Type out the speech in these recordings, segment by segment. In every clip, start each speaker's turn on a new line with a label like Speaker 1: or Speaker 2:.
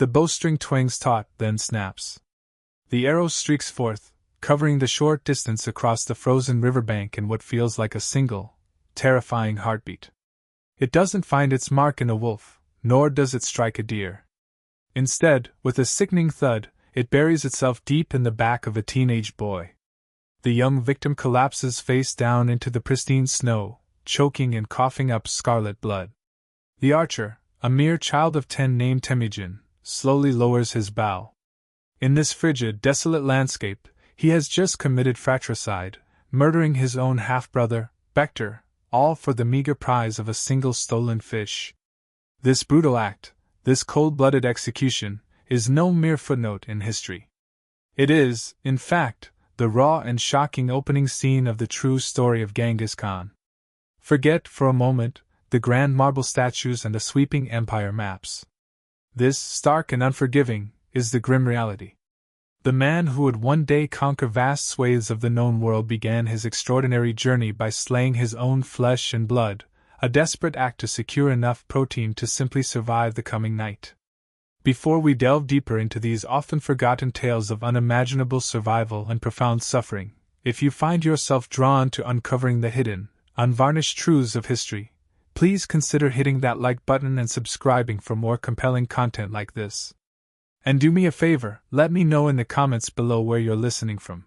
Speaker 1: The bowstring twangs taut, then snaps. The arrow streaks forth, covering the short distance across the frozen riverbank in what feels like a single, terrifying heartbeat. It doesn't find its mark in a wolf, nor does it strike a deer. Instead, with a sickening thud, it buries itself deep in the back of a teenage boy. The young victim collapses face down into the pristine snow, choking and coughing up scarlet blood. The archer, a mere child of 10 named Temujin, slowly lowers his bow. In this frigid, desolate landscape, he has just committed fratricide, murdering his own half-brother, Bektor, all for the meager prize of a single stolen fish. This brutal act, this cold-blooded execution, is no mere footnote in history. It is, in fact, the raw and shocking opening scene of the true story of Genghis Khan. Forget, for a moment, the grand marble statues and the sweeping empire maps. This, stark and unforgiving, is the grim reality. The man who would one day conquer vast swathes of the known world began his extraordinary journey by slaying his own flesh and blood, a desperate act to secure enough protein to simply survive the coming night. Before we delve deeper into these often forgotten tales of unimaginable survival and profound suffering, if you find yourself drawn to uncovering the hidden, unvarnished truths of history, please consider hitting that like button and subscribing for more compelling content like this. And do me a favor, let me know in the comments below where you're listening from.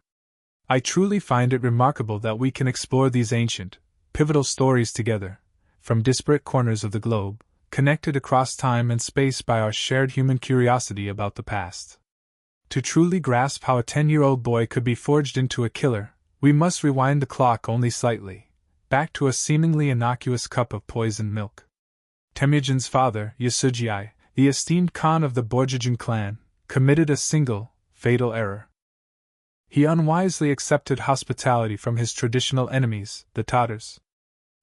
Speaker 1: I truly find it remarkable that we can explore these ancient, pivotal stories together, from disparate corners of the globe, connected across time and space by our shared human curiosity about the past. To truly grasp how a 10-year-old boy could be forged into a killer, we must rewind the clock only slightly, back to a seemingly innocuous cup of poisoned milk. Temujin's father, Yasugei, the esteemed Khan of the Borjigin clan, committed a single, fatal error. He unwisely accepted hospitality from his traditional enemies, the Tatars.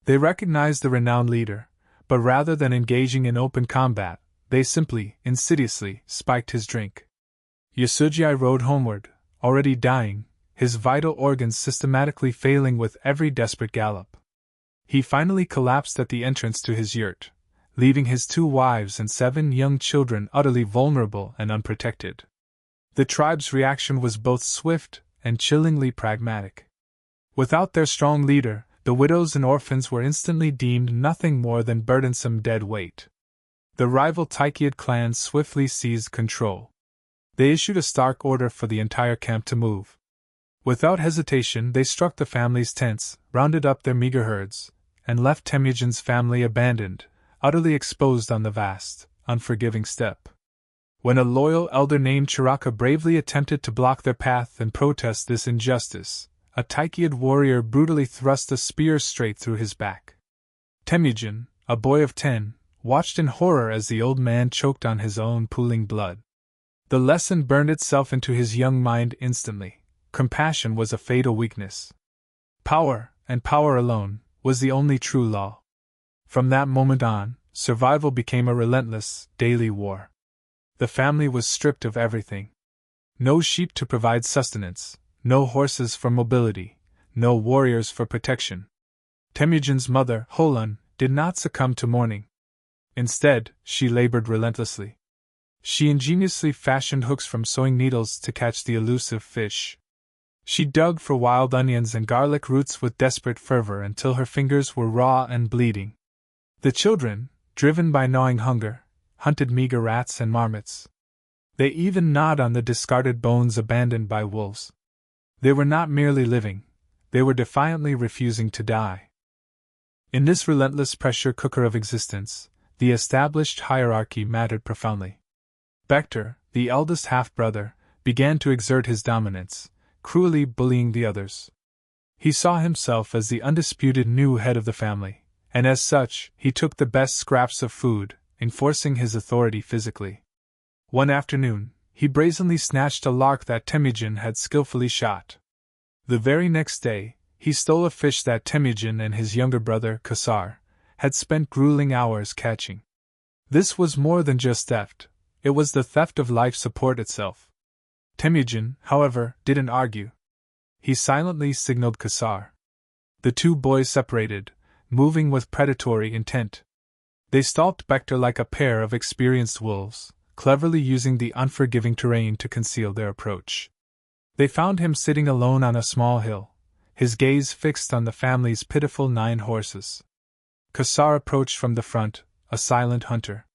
Speaker 1: They recognized the renowned leader, but rather than engaging in open combat, they simply, insidiously, spiked his drink. Yasugei rode homeward, already dying, his vital organs systematically failing with every desperate gallop. He finally collapsed at the entrance to his yurt, leaving his 2 wives and 7 young children utterly vulnerable and unprotected. The tribe's reaction was both swift and chillingly pragmatic. Without their strong leader, the widows and orphans were instantly deemed nothing more than burdensome dead weight. The rival Tikiad clans swiftly seized control. They issued a stark order for the entire camp to move. Without hesitation, they struck the family's tents, rounded up their meager herds, and left Temujin's family abandoned, utterly exposed on the vast, unforgiving steppe. When a loyal elder named Chiraka bravely attempted to block their path and protest this injustice, a Tikiad warrior brutally thrust a spear straight through his back. Temujin, a boy of 10, watched in horror as the old man choked on his own pooling blood. The lesson burned itself into his young mind instantly. Compassion was a fatal weakness. Power, and power alone, was the only true law. From that moment on, survival became a relentless, daily war. The family was stripped of everything. No sheep to provide sustenance, no horses for mobility, no warriors for protection. Temujin's mother, Holun, did not succumb to mourning. Instead, she labored relentlessly. She ingeniously fashioned hooks from sewing needles to catch the elusive fish. She dug for wild onions and garlic roots with desperate fervor until her fingers were raw and bleeding. The children, driven by gnawing hunger, hunted meager rats and marmots. They even gnawed on the discarded bones abandoned by wolves. They were not merely living, they were defiantly refusing to die. In this relentless pressure cooker of existence, the established hierarchy mattered profoundly. Bektor, the eldest half-brother, began to exert his dominance, cruelly bullying the others. He saw himself as the undisputed new head of the family, and as such, he took the best scraps of food, enforcing his authority physically. One afternoon, he brazenly snatched a lark that Temujin had skillfully shot. The very next day, he stole a fish that Temujin and his younger brother, Khasar, had spent grueling hours catching. This was more than just theft, it was the theft of life support itself. Temujin, however, didn't argue. He silently signaled Khasar. The 2 boys separated, moving with predatory intent. They stalked Bektor like a pair of experienced wolves, cleverly using the unforgiving terrain to conceal their approach. They found him sitting alone on a small hill, his gaze fixed on the family's pitiful 9 horses. Khazar approached from the front, a silent hunter.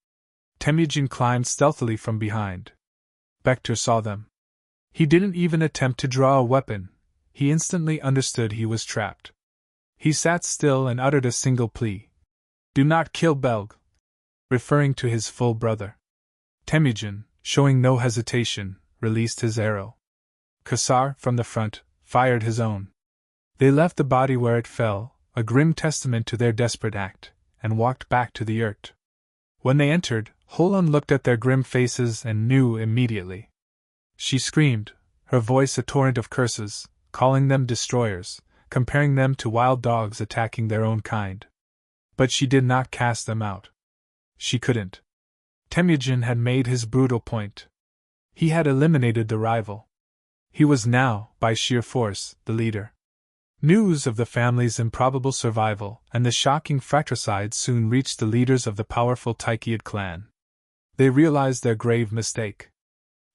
Speaker 1: Temujin climbed stealthily from behind. Bektar saw them. He didn't even attempt to draw a weapon, he instantly understood he was trapped. He sat still and uttered a single plea. "Do not kill Belg," referring to his full brother. Temujin, showing no hesitation, released his arrow. Khazar, from the front, fired his own. They left the body where it fell, a grim testament to their desperate act, and walked back to the yurt. When they entered, Holon looked at their grim faces and knew immediately. She screamed, her voice a torrent of curses, calling them destroyers, comparing them to wild dogs attacking their own kind. But she did not cast them out. She couldn't. Temujin had made his brutal point. He had eliminated the rival. He was now, by sheer force, the leader. News of the family's improbable survival and the shocking fratricide soon reached the leaders of the powerful Taikiad clan. They realized their grave mistake.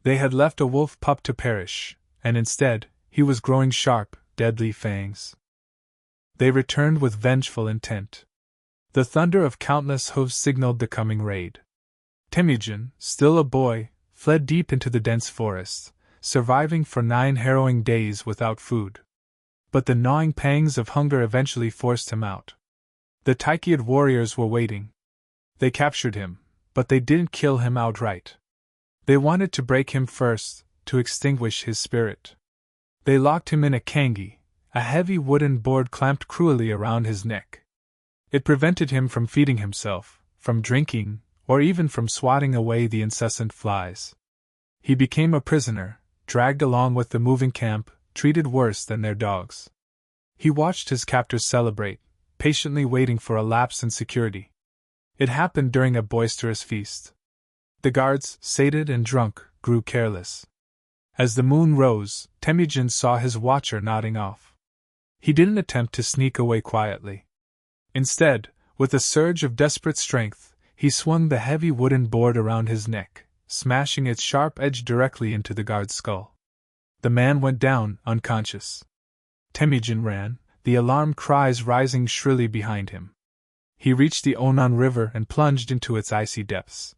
Speaker 1: They had left a wolf pup to perish, and instead, he was growing sharp, deadly fangs. They returned with vengeful intent. The thunder of countless hooves signaled the coming raid. Temujin, still a boy, fled deep into the dense forest, surviving for 9 harrowing days without food. But the gnawing pangs of hunger eventually forced him out. The Taikiad warriors were waiting. They captured him, but they didn't kill him outright. They wanted to break him first, to extinguish his spirit. They locked him in a kangi, a heavy wooden board clamped cruelly around his neck. It prevented him from feeding himself, from drinking, or even from swatting away the incessant flies. He became a prisoner, dragged along with the moving camp, treated worse than their dogs. He watched his captors celebrate, patiently waiting for a lapse in security. It happened during a boisterous feast. The guards, sated and drunk, grew careless. As the moon rose, Temujin saw his watcher nodding off. He didn't attempt to sneak away quietly. Instead, with a surge of desperate strength, he swung the heavy wooden board around his neck, smashing its sharp edge directly into the guard's skull. The man went down, unconscious. Temujin ran, the alarm cries rising shrilly behind him. He reached the Onan River and plunged into its icy depths.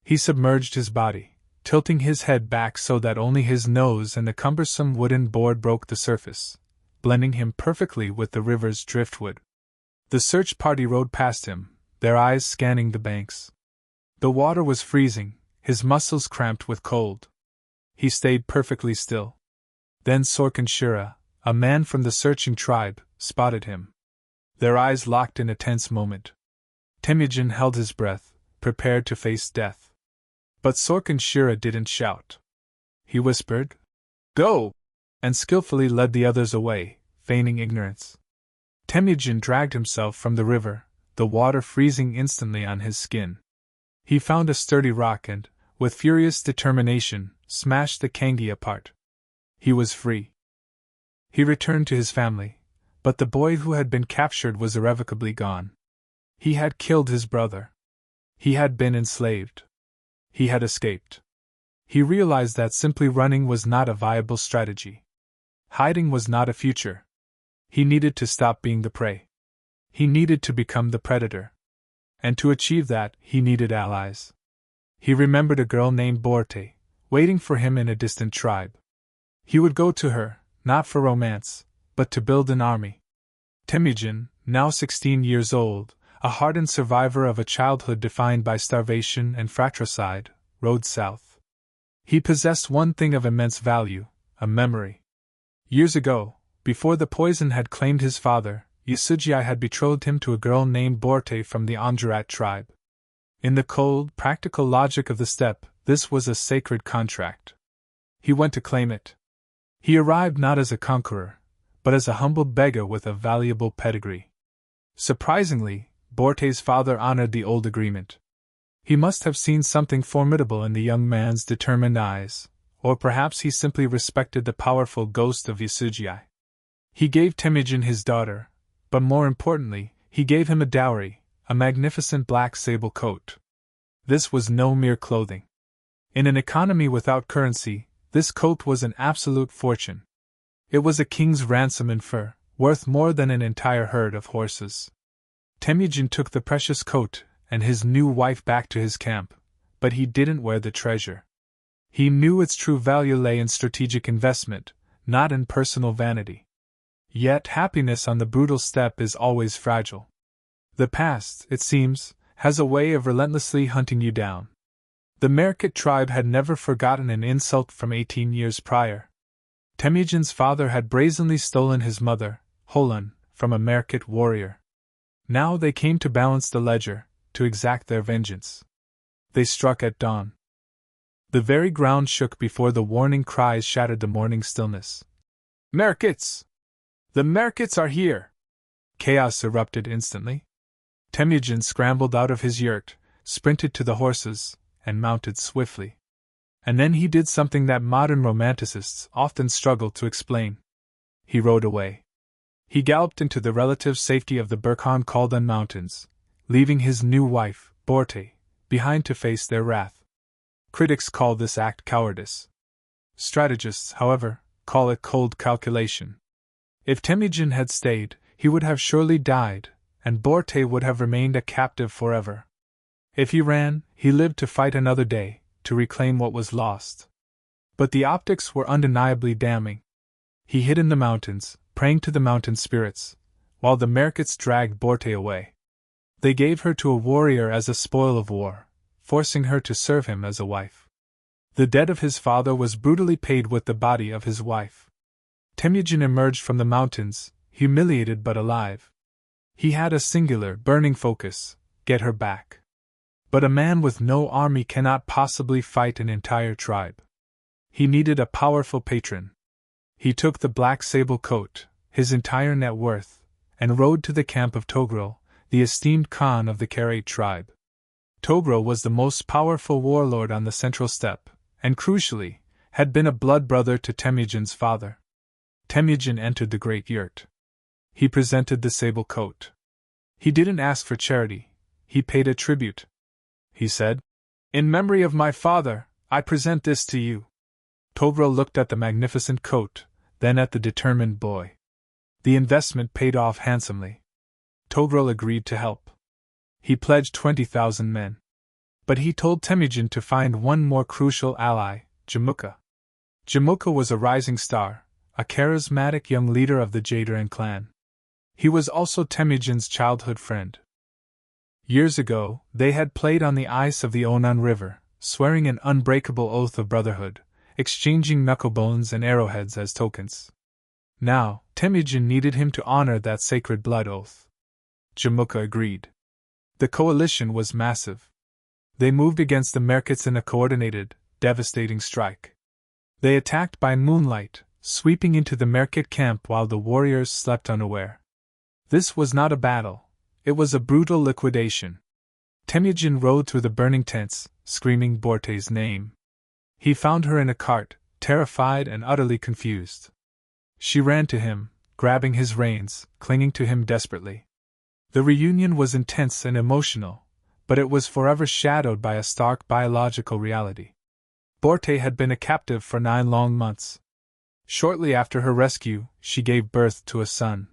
Speaker 1: He submerged his body, tilting his head back so that only his nose and the cumbersome wooden board broke the surface, blending him perfectly with the river's driftwood. The search party rode past him, their eyes scanning the banks. The water was freezing, his muscles cramped with cold. He stayed perfectly still. Then Sorkin Shura, a man from the searching tribe, spotted him. Their eyes locked in a tense moment. Temujin held his breath, prepared to face death. But Sorkin Shura didn't shout. He whispered, "Go!" and skillfully led the others away, feigning ignorance. Temujin dragged himself from the river, the water freezing instantly on his skin. He found a sturdy rock and, with furious determination, smashed the kangi apart. He was free. He returned to his family, but the boy who had been captured was irrevocably gone. He had killed his brother. He had been enslaved. He had escaped. He realized that simply running was not a viable strategy. Hiding was not a future. He needed to stop being the prey. He needed to become the predator. And to achieve that, he needed allies. He remembered a girl named Borte, waiting for him in a distant tribe. He would go to her, not for romance, but to build an army. Temujin, now 16 years old, a hardened survivor of a childhood defined by starvation and fratricide, rode south. He possessed one thing of immense value, a memory. Years ago, before the poison had claimed his father, Yasugi had betrothed him to a girl named Borte from the Amjurat tribe. In the cold, practical logic of the steppe, this was a sacred contract. He went to claim it. He arrived not as a conqueror, but as a humble beggar with a valuable pedigree. Surprisingly, Borte's father honored the old agreement. He must have seen something formidable in the young man's determined eyes, or perhaps he simply respected the powerful ghost of Yasugi. He gave Temujin his daughter, but more importantly, he gave him a dowry, a magnificent black sable coat. This was no mere clothing. In an economy without currency, this coat was an absolute fortune. It was a king's ransom in fur, worth more than an entire herd of horses. Temujin took the precious coat and his new wife back to his camp, but he didn't wear the treasure. He knew its true value lay in strategic investment, not in personal vanity. Yet happiness on the brutal steppe is always fragile. The past, it seems, has a way of relentlessly hunting you down. The Merkit tribe had never forgotten an insult from 18 years prior. Temujin's father had brazenly stolen his mother, Holun, from a Merkit warrior. Now they came to balance the ledger, to exact their vengeance. They struck at dawn. The very ground shook before the warning cries shattered the morning stillness. Merkits! The Merkits are here! Chaos erupted instantly. Temujin scrambled out of his yurt, sprinted to the horses, and mounted swiftly. And then he did something that modern romanticists often struggle to explain. He rode away. He galloped into the relative safety of the Burkhan Khaldan Mountains, leaving his new wife, Borte, behind to face their wrath. Critics call this act cowardice. Strategists, however, call it cold calculation. If Temujin had stayed, he would have surely died, and Borte would have remained a captive forever. If he ran, he lived to fight another day, to reclaim what was lost. But the optics were undeniably damning. He hid in the mountains, praying to the mountain spirits, while the Merkits dragged Borte away. They gave her to a warrior as a spoil of war, forcing her to serve him as a wife. The debt of his father was brutally paid with the body of his wife. Temujin emerged from the mountains, humiliated but alive. He had a singular, burning focus: get her back. But a man with no army cannot possibly fight an entire tribe. He needed a powerful patron. He took the black sable coat, his entire net worth, and rode to the camp of Togrul, the esteemed Khan of the Karait tribe. Togrul was the most powerful warlord on the central steppe, and crucially, had been a blood brother to Temujin's father. Temujin entered the great yurt. He presented the sable coat. He didn't ask for charity, he paid a tribute. He said, "In memory of my father, I present this to you." Togrul looked at the magnificent coat, then at the determined boy. The investment paid off handsomely. Togrul agreed to help. He pledged 20,000 men. But he told Temujin to find one more crucial ally, Jamukha. Jamukha was a rising star, a charismatic young leader of the Jadaran clan. He was also Temujin's childhood friend. Years ago, they had played on the ice of the Onan River, swearing an unbreakable oath of brotherhood, exchanging knucklebones and arrowheads as tokens. Now, Temujin needed him to honor that sacred blood oath. Jamukha agreed. The coalition was massive. They moved against the Merkits in a coordinated, devastating strike. They attacked by moonlight, sweeping into the Merkit camp while the warriors slept unaware. This was not a battle, it was a brutal liquidation. Temujin rode through the burning tents, screaming Borte's name. He found her in a cart, terrified and utterly confused. She ran to him, grabbing his reins, clinging to him desperately. The reunion was intense and emotional, but it was forever shadowed by a stark biological reality. Borte had been a captive for 9 long months. Shortly after her rescue, she gave birth to a son.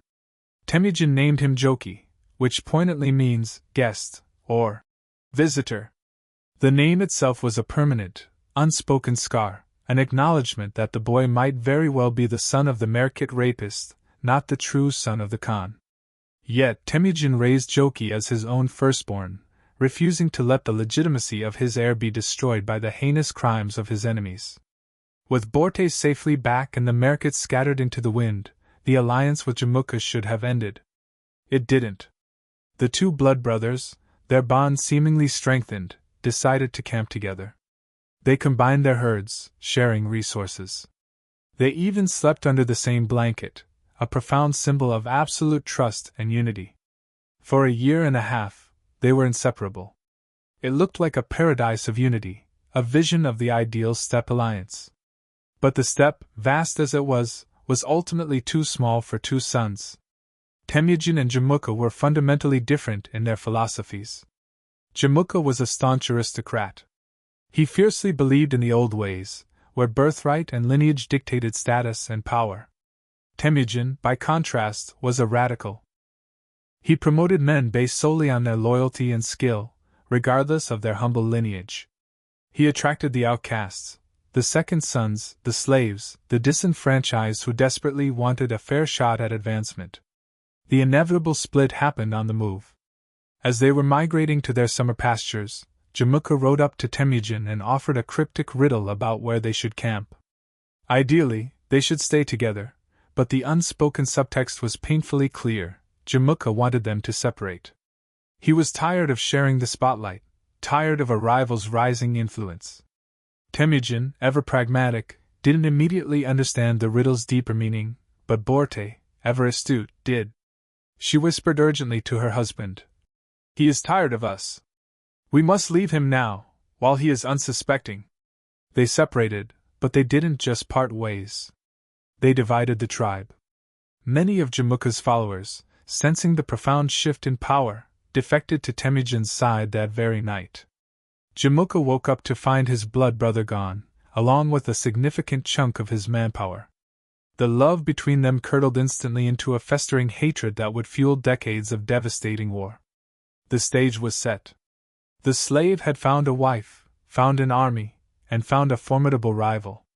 Speaker 1: Temujin named him Joki, which poignantly means guest or visitor. The name itself was a permanent, unspoken scar, an acknowledgement that the boy might very well be the son of the Merkit rapist, not the true son of the Khan. Yet Temujin raised Joki as his own firstborn, refusing to let the legitimacy of his heir be destroyed by the heinous crimes of his enemies. With Borte safely back and the Merkits scattered into the wind, the alliance with Jamukha should have ended. It didn't. The two blood brothers, their bond seemingly strengthened, decided to camp together. They combined their herds, sharing resources. They even slept under the same blanket, a profound symbol of absolute trust and unity. For a year and a half, they were inseparable. It looked like a paradise of unity, a vision of the ideal steppe alliance. But the steppe, vast as it was ultimately too small for 2 sons. Temujin and Jamukha were fundamentally different in their philosophies. Jamukha was a staunch aristocrat. He fiercely believed in the old ways, where birthright and lineage dictated status and power. Temujin, by contrast, was a radical. He promoted men based solely on their loyalty and skill, regardless of their humble lineage. He attracted the outcasts, the second sons, the slaves, the disenfranchised who desperately wanted a fair shot at advancement. The inevitable split happened on the move. As they were migrating to their summer pastures, Jamukha rode up to Temujin and offered a cryptic riddle about where they should camp. Ideally, they should stay together, but the unspoken subtext was painfully clear. Jamukha wanted them to separate. He was tired of sharing the spotlight, tired of a rival's rising influence. Temujin, ever pragmatic, didn't immediately understand the riddle's deeper meaning, but Borte, ever astute, did. She whispered urgently to her husband, "He is tired of us. We must leave him now, while he is unsuspecting." They separated, but they didn't just part ways. They divided the tribe. Many of Jamukha's followers, sensing the profound shift in power, defected to Temujin's side that very night. Jamukha woke up to find his blood brother gone, along with a significant chunk of his manpower. The love between them curdled instantly into a festering hatred that would fuel decades of devastating war. The stage was set. The slave had found a wife, found an army, and found a formidable rival.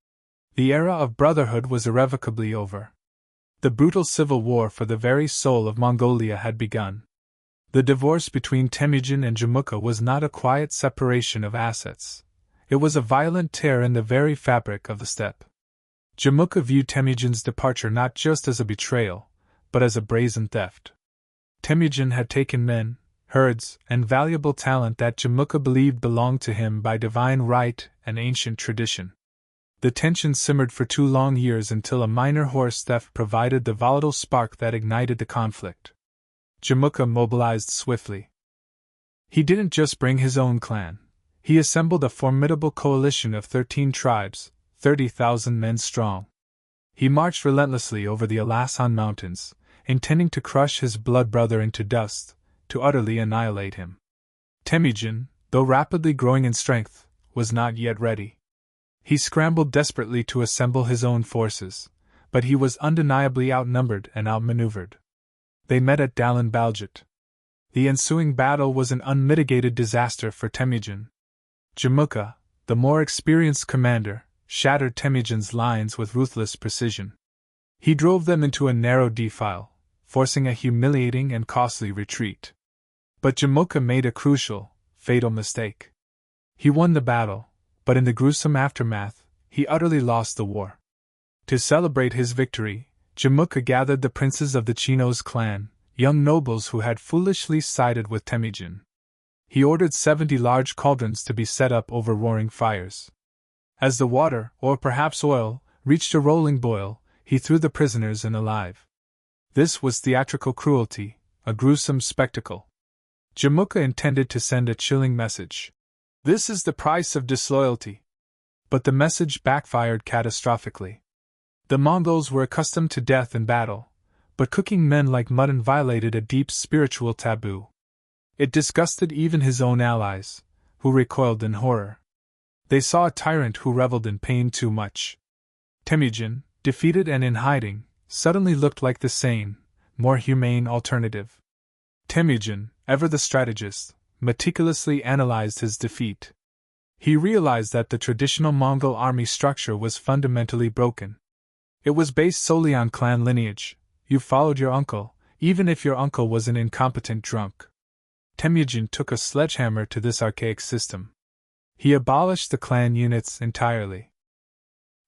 Speaker 1: The era of brotherhood was irrevocably over. The brutal civil war for the very soul of Mongolia had begun. The divorce between Temujin and Jamukha was not a quiet separation of assets. It was a violent tear in the very fabric of the steppe. Jamukha viewed Temujin's departure not just as a betrayal, but as a brazen theft. Temujin had taken men, herds, and valuable talent that Jamukha believed belonged to him by divine right and ancient tradition. The tension simmered for 2 long years until a minor horse theft provided the volatile spark that ignited the conflict. Jamukha mobilized swiftly. He didn't just bring his own clan. He assembled a formidable coalition of 13 tribes, 30,000 men strong. He marched relentlessly over the Alasan Mountains, intending to crush his blood brother into dust, to utterly annihilate him. Temujin, though rapidly growing in strength, was not yet ready. He scrambled desperately to assemble his own forces, but he was undeniably outnumbered and outmaneuvered. They met at Dalan Baljit. The ensuing battle was an unmitigated disaster for Temujin. Jamukha, the more experienced commander, shattered Temujin's lines with ruthless precision. He drove them into a narrow defile, forcing a humiliating and costly retreat. But Jamukha made a crucial, fatal mistake. He won the battle, but in the gruesome aftermath, he utterly lost the war. To celebrate his victory, Jamukha gathered the princes of the Chinos clan, young nobles who had foolishly sided with Temujin. He ordered 70 large cauldrons to be set up over roaring fires. As the water, or perhaps oil, reached a rolling boil, he threw the prisoners in alive. This was theatrical cruelty, a gruesome spectacle. Jamukha intended to send a chilling message. This is the price of disloyalty. But the message backfired catastrophically. The Mongols were accustomed to death and battle, but cooking men like mutton violated a deep spiritual taboo. It disgusted even his own allies, who recoiled in horror. They saw a tyrant who reveled in pain too much. Temujin, defeated and in hiding, suddenly looked like the sane, more humane alternative. Temujin, ever the strategist, meticulously analyzed his defeat. He realized that the traditional Mongol army structure was fundamentally broken. It was based solely on clan lineage. You followed your uncle, even if your uncle was an incompetent drunk. Temujin took a sledgehammer to this archaic system. He abolished the clan units entirely.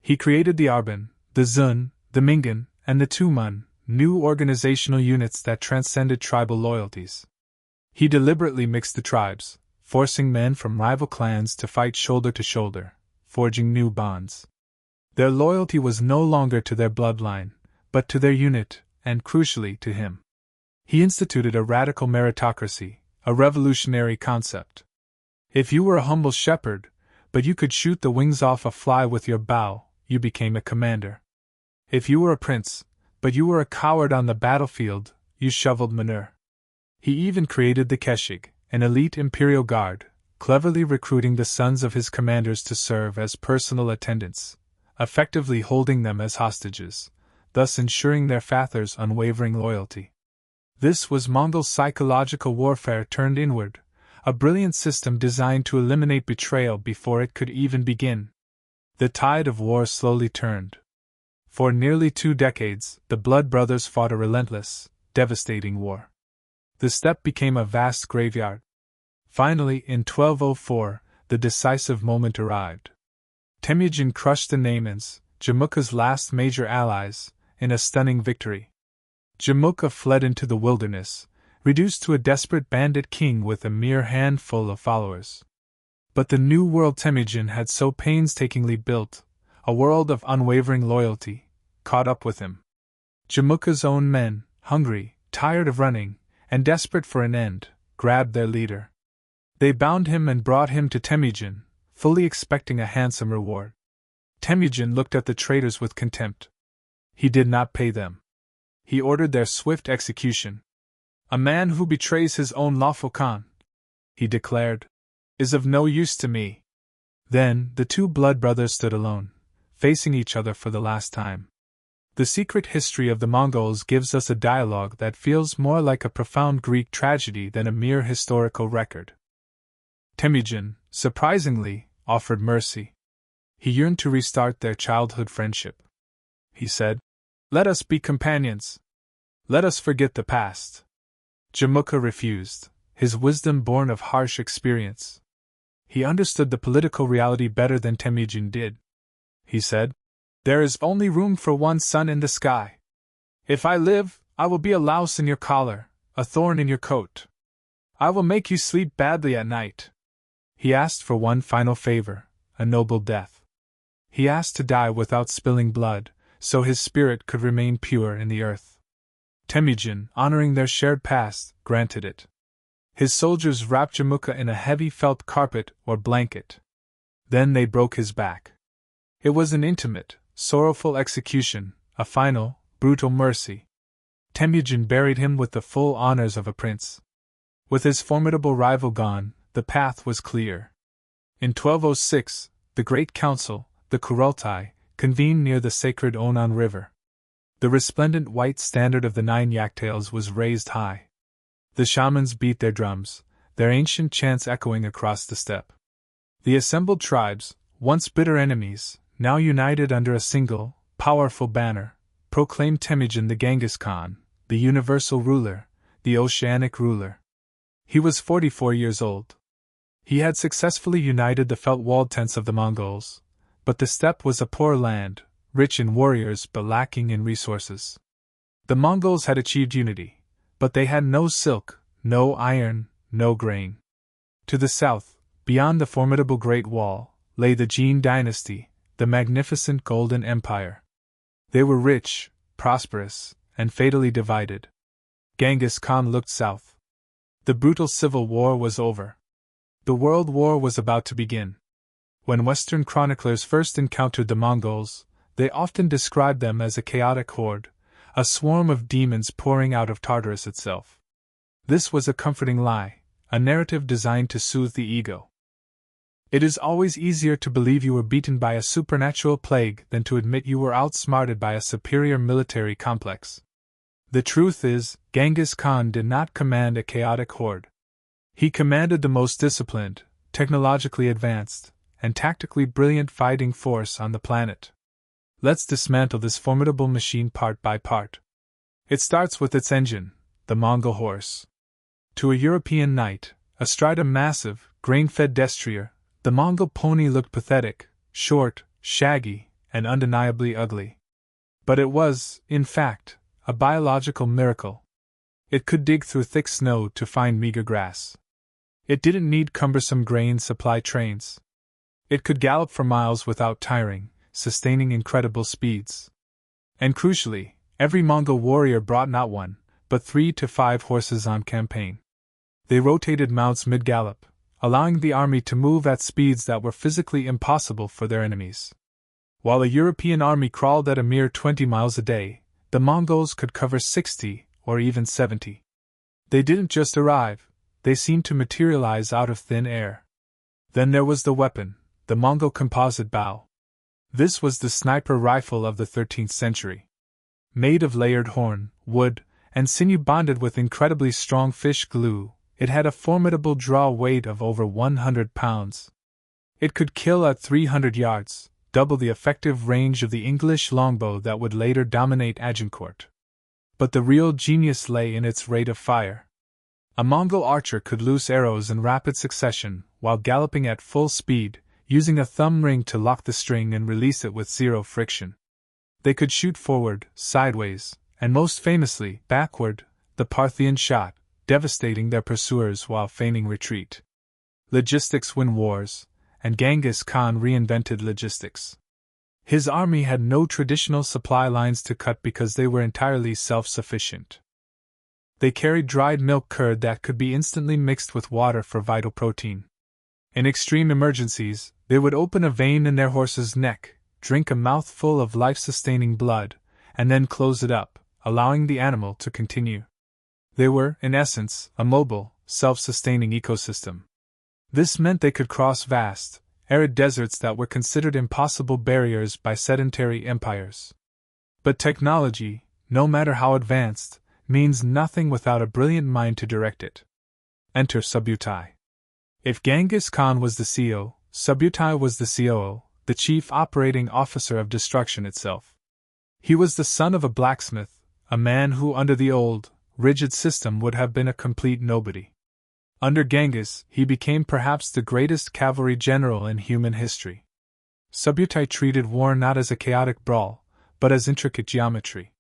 Speaker 1: He created the Arban, the Zun, the Mingan, and the Tumun, new organizational units that transcended tribal loyalties. He deliberately mixed the tribes, forcing men from rival clans to fight shoulder to shoulder, forging new bonds. Their loyalty was no longer to their bloodline, but to their unit, and crucially to him. He instituted a radical meritocracy, a revolutionary concept. If you were a humble shepherd, but you could shoot the wings off a fly with your bow, you became a commander. If you were a prince, but you were a coward on the battlefield, you shoveled manure. He even created the Keshig, an elite imperial guard, cleverly recruiting the sons of his commanders to serve as personal attendants, effectively holding them as hostages, thus ensuring their fathers' unwavering loyalty. This was Mongol psychological warfare turned inward, a brilliant system designed to eliminate betrayal before it could even begin. The tide of war slowly turned. For nearly 2 decades, the Blood Brothers fought a relentless, devastating war. The steppe became a vast graveyard. Finally, in 1204, the decisive moment arrived. Temujin crushed the Naimans, Jamukha's last major allies, in a stunning victory. Jamukha fled into the wilderness, reduced to a desperate bandit king with a mere handful of followers. But the new world Temujin had so painstakingly built, a world of unwavering loyalty, caught up with him. Jamukha's own men, hungry, tired of running, and desperate for an end, grabbed their leader. They bound him and brought him to Temujin, fully expecting a handsome reward. Temujin looked at the traitors with contempt. He did not pay them. He ordered their swift execution. "A man who betrays his own lawful Khan," he declared, "is of no use to me." Then the 2 blood brothers stood alone, facing each other for the last time. The secret history of the Mongols gives us a dialogue that feels more like a profound Greek tragedy than a mere historical record. Temujin, surprisingly, offered mercy. He yearned to restart their childhood friendship. He said, "Let us be companions. Let us forget the past." Jamukha refused, his wisdom born of harsh experience. He understood the political reality better than Temujin did. He said, "There is only room for one sun in the sky. If I live, I will be a louse in your collar, a thorn in your coat. I will make you sleep badly at night." He asked for one final favor, a noble death. He asked to die without spilling blood, so his spirit could remain pure in the earth. Temujin, honoring their shared past, granted it. His soldiers wrapped Jamukha in a heavy felt carpet or blanket. Then they broke his back. It was an intimate, sorrowful execution, a final, brutal mercy. Temujin buried him with the full honors of a prince. With his formidable rival gone, the path was clear. In 1206, the Great Council, the Kurultai, convened near the sacred Onan River. The resplendent white standard of the 9 yaktails was raised high. The shamans beat their drums, their ancient chants echoing across the steppe. The assembled tribes, once bitter enemies, now united under a single, powerful banner, proclaimed Temujin the Genghis Khan, the universal ruler, the oceanic ruler. He was 44 years old. He had successfully united the felt-walled tents of the Mongols, but the steppe was a poor land, rich in warriors but lacking in resources. The Mongols had achieved unity, but they had no silk, no iron, no grain. To the south, beyond the formidable Great Wall, lay the Jin dynasty, the magnificent Golden Empire. They were rich, prosperous, and fatally divided. Genghis Khan looked south. The brutal civil war was over. The World War was about to begin. When Western chroniclers first encountered the Mongols, they often described them as a chaotic horde, a swarm of demons pouring out of Tartarus itself. This was a comforting lie, a narrative designed to soothe the ego. It is always easier to believe you were beaten by a supernatural plague than to admit you were outsmarted by a superior military complex. The truth is, Genghis Khan did not command a chaotic horde. He commanded the most disciplined, technologically advanced, and tactically brilliant fighting force on the planet. Let's dismantle this formidable machine part by part. It starts with its engine, the Mongol horse. To a European knight, astride a massive, grain-fed destrier, the Mongol pony looked pathetic, short, shaggy, and undeniably ugly. But it was, in fact, a biological miracle. It could dig through thick snow to find meager grass. It didn't need cumbersome grain supply trains. It could gallop for miles without tiring, sustaining incredible speeds. And crucially, every Mongol warrior brought not 1, but 3 to 5 horses on campaign. They rotated mounts mid-gallop, allowing the army to move at speeds that were physically impossible for their enemies. While a European army crawled at a mere 20 miles a day, the Mongols could cover 60 or even 70. They didn't just arrive, they seemed to materialize out of thin air. Then there was the weapon, the Mongol composite bow. This was the sniper rifle of the 13th century. Made of layered horn, wood, and sinew bonded with incredibly strong fish glue, it had a formidable draw weight of over 100 pounds. It could kill at 300 yards, double the effective range of the English longbow that would later dominate Agincourt. But the real genius lay in its rate of fire. A Mongol archer could loose arrows in rapid succession while galloping at full speed, using a thumb ring to lock the string and release it with zero friction. They could shoot forward, sideways, and most famously, backward, the Parthian shot, devastating their pursuers while feigning retreat. Logistics win wars, and Genghis Khan reinvented logistics. His army had no traditional supply lines to cut because they were entirely self-sufficient. They carried dried milk curd that could be instantly mixed with water for vital protein. In extreme emergencies, they would open a vein in their horse's neck, drink a mouthful of life-sustaining blood, and then close it up, allowing the animal to continue. They were, in essence, a mobile, self-sustaining ecosystem. This meant they could cross vast, arid deserts that were considered impossible barriers by sedentary empires. But technology, no matter how advanced, means nothing without a brilliant mind to direct it. Enter Subutai. If Genghis Khan was the CEO, Subutai was the COO, the chief operating officer of destruction itself. He was the son of a blacksmith, a man who under the old, rigid system would have been a complete nobody. Under Genghis, he became perhaps the greatest cavalry general in human history. Subutai treated war not as a chaotic brawl, but as intricate geometry.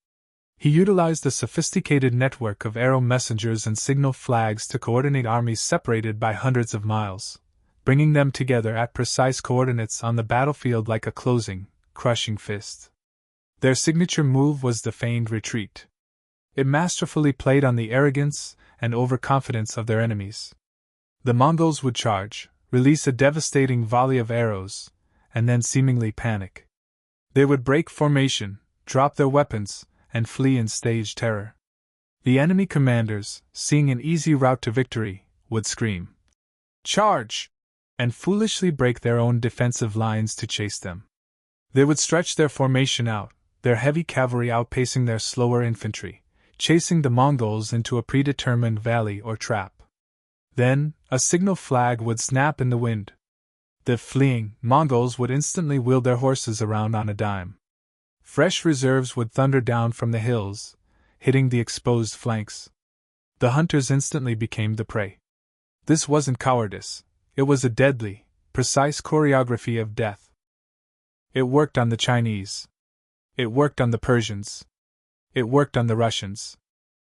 Speaker 1: He utilized a sophisticated network of arrow messengers and signal flags to coordinate armies separated by hundreds of miles, bringing them together at precise coordinates on the battlefield like a closing, crushing fist. Their signature move was the feigned retreat. It masterfully played on the arrogance and overconfidence of their enemies. The Mongols would charge, release a devastating volley of arrows, and then seemingly panic. They would break formation, drop their weapons, and flee in staged terror. The enemy commanders, seeing an easy route to victory, would scream, "Charge!" and foolishly break their own defensive lines to chase them. They would stretch their formation out, their heavy cavalry outpacing their slower infantry, chasing the Mongols into a predetermined valley or trap. Then, a signal flag would snap in the wind. The fleeing Mongols would instantly wheel their horses around on a dime. Fresh reserves would thunder down from the hills, hitting the exposed flanks. The hunters instantly became the prey. This wasn't cowardice, it was a deadly, precise choreography of death. It worked on the Chinese. It worked on the Persians. It worked on the Russians.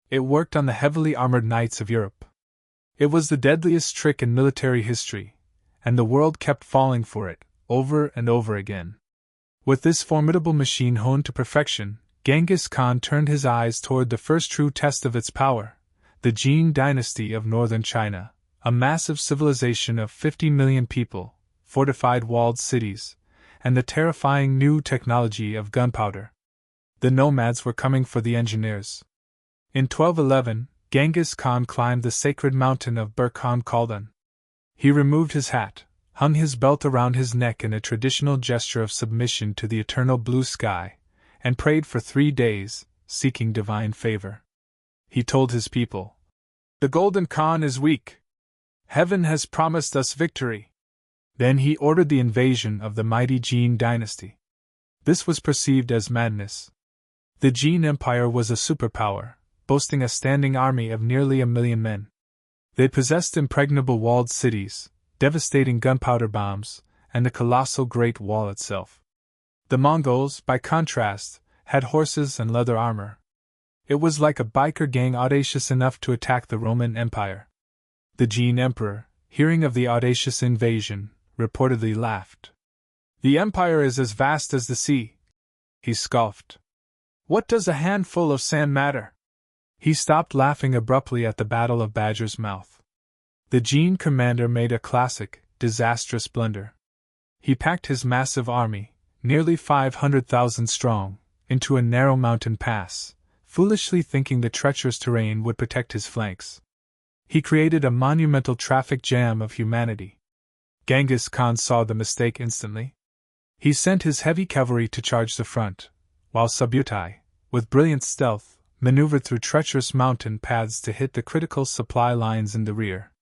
Speaker 1: It worked on the heavily armored knights of Europe. It was the deadliest trick in military history, and the world kept falling for it, over and over again. With this formidable machine honed to perfection, Genghis Khan turned his eyes toward the first true test of its power, the Jin dynasty of northern China, a massive civilization of 50 million people, fortified walled cities, and the terrifying new technology of gunpowder. The nomads were coming for the engineers. In 1211, Genghis Khan climbed the sacred mountain of Burkhan Khaldan. He removed his hat, hung his belt around his neck in a traditional gesture of submission to the eternal blue sky, and prayed for 3 days, seeking divine favor. He told his people, "The Golden Khan is weak. Heaven has promised us victory." Then he ordered the invasion of the mighty Jin dynasty. This was perceived as madness. The Jin Empire was a superpower, boasting a standing army of nearly 1 million men. They possessed impregnable walled cities, devastating gunpowder bombs, and the colossal Great Wall itself. The Mongols, by contrast, had horses and leather armor. It was like a biker gang audacious enough to attack the Roman Empire. The Jin Emperor, hearing of the audacious invasion, reportedly laughed. "The empire is as vast as the sea," he scoffed. "What does a handful of sand matter?" He stopped laughing abruptly at the Battle of Badger's Mouth. The Jin commander made a classic, disastrous blunder. He packed his massive army, nearly 500,000 strong, into a narrow mountain pass, foolishly thinking the treacherous terrain would protect his flanks. He created a monumental traffic jam of humanity. Genghis Khan saw the mistake instantly. He sent his heavy cavalry to charge the front, while Subutai, with brilliant stealth, maneuvered through treacherous mountain paths to hit the critical supply lines in the rear.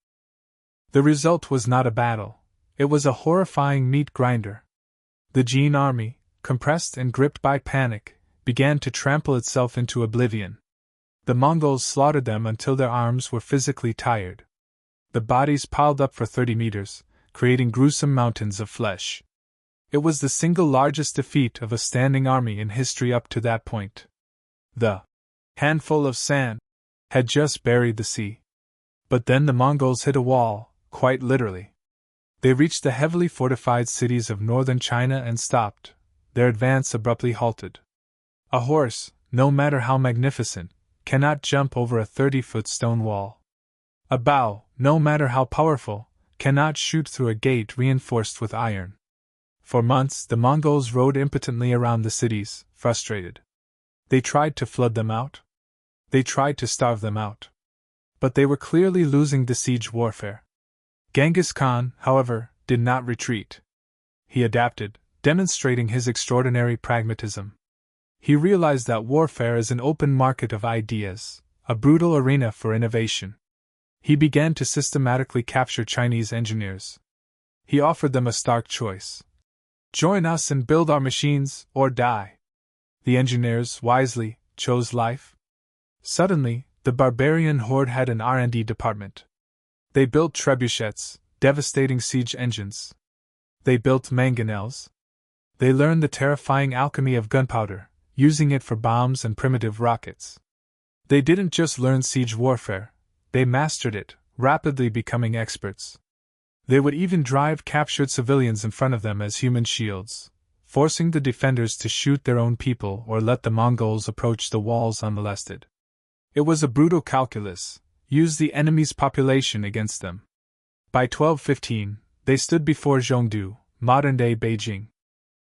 Speaker 1: The result was not a battle, it was a horrifying meat grinder. The Jin army, compressed and gripped by panic, began to trample itself into oblivion. The Mongols slaughtered them until their arms were physically tired. The bodies piled up for 30 meters, creating gruesome mountains of flesh. It was the single largest defeat of a standing army in history up to that point. The handful of sand had just buried the sea. But then the Mongols hit a wall, quite literally. They reached the heavily fortified cities of northern China and stopped, their advance abruptly halted. A horse, no matter how magnificent, cannot jump over a 30-foot stone wall. A bow, no matter how powerful, cannot shoot through a gate reinforced with iron. For months the Mongols rode impotently around the cities, frustrated. They tried to flood them out. They tried to starve them out. But they were clearly losing the siege warfare. Genghis Khan, however, did not retreat. He adapted, demonstrating his extraordinary pragmatism. He realized that warfare is an open market of ideas, a brutal arena for innovation. He began to systematically capture Chinese engineers. He offered them a stark choice. Join us and build our machines, or die. The engineers, wisely, chose life. Suddenly, the barbarian horde had an R&D department. They built trebuchets, devastating siege engines. They built mangonels. They learned the terrifying alchemy of gunpowder, using it for bombs and primitive rockets. They didn't just learn siege warfare, they mastered it, rapidly becoming experts. They would even drive captured civilians in front of them as human shields, forcing the defenders to shoot their own people or let the Mongols approach the walls unmolested. It was a brutal calculus, use the enemy's population against them. By 1215, they stood before Zhongdu, modern-day Beijing.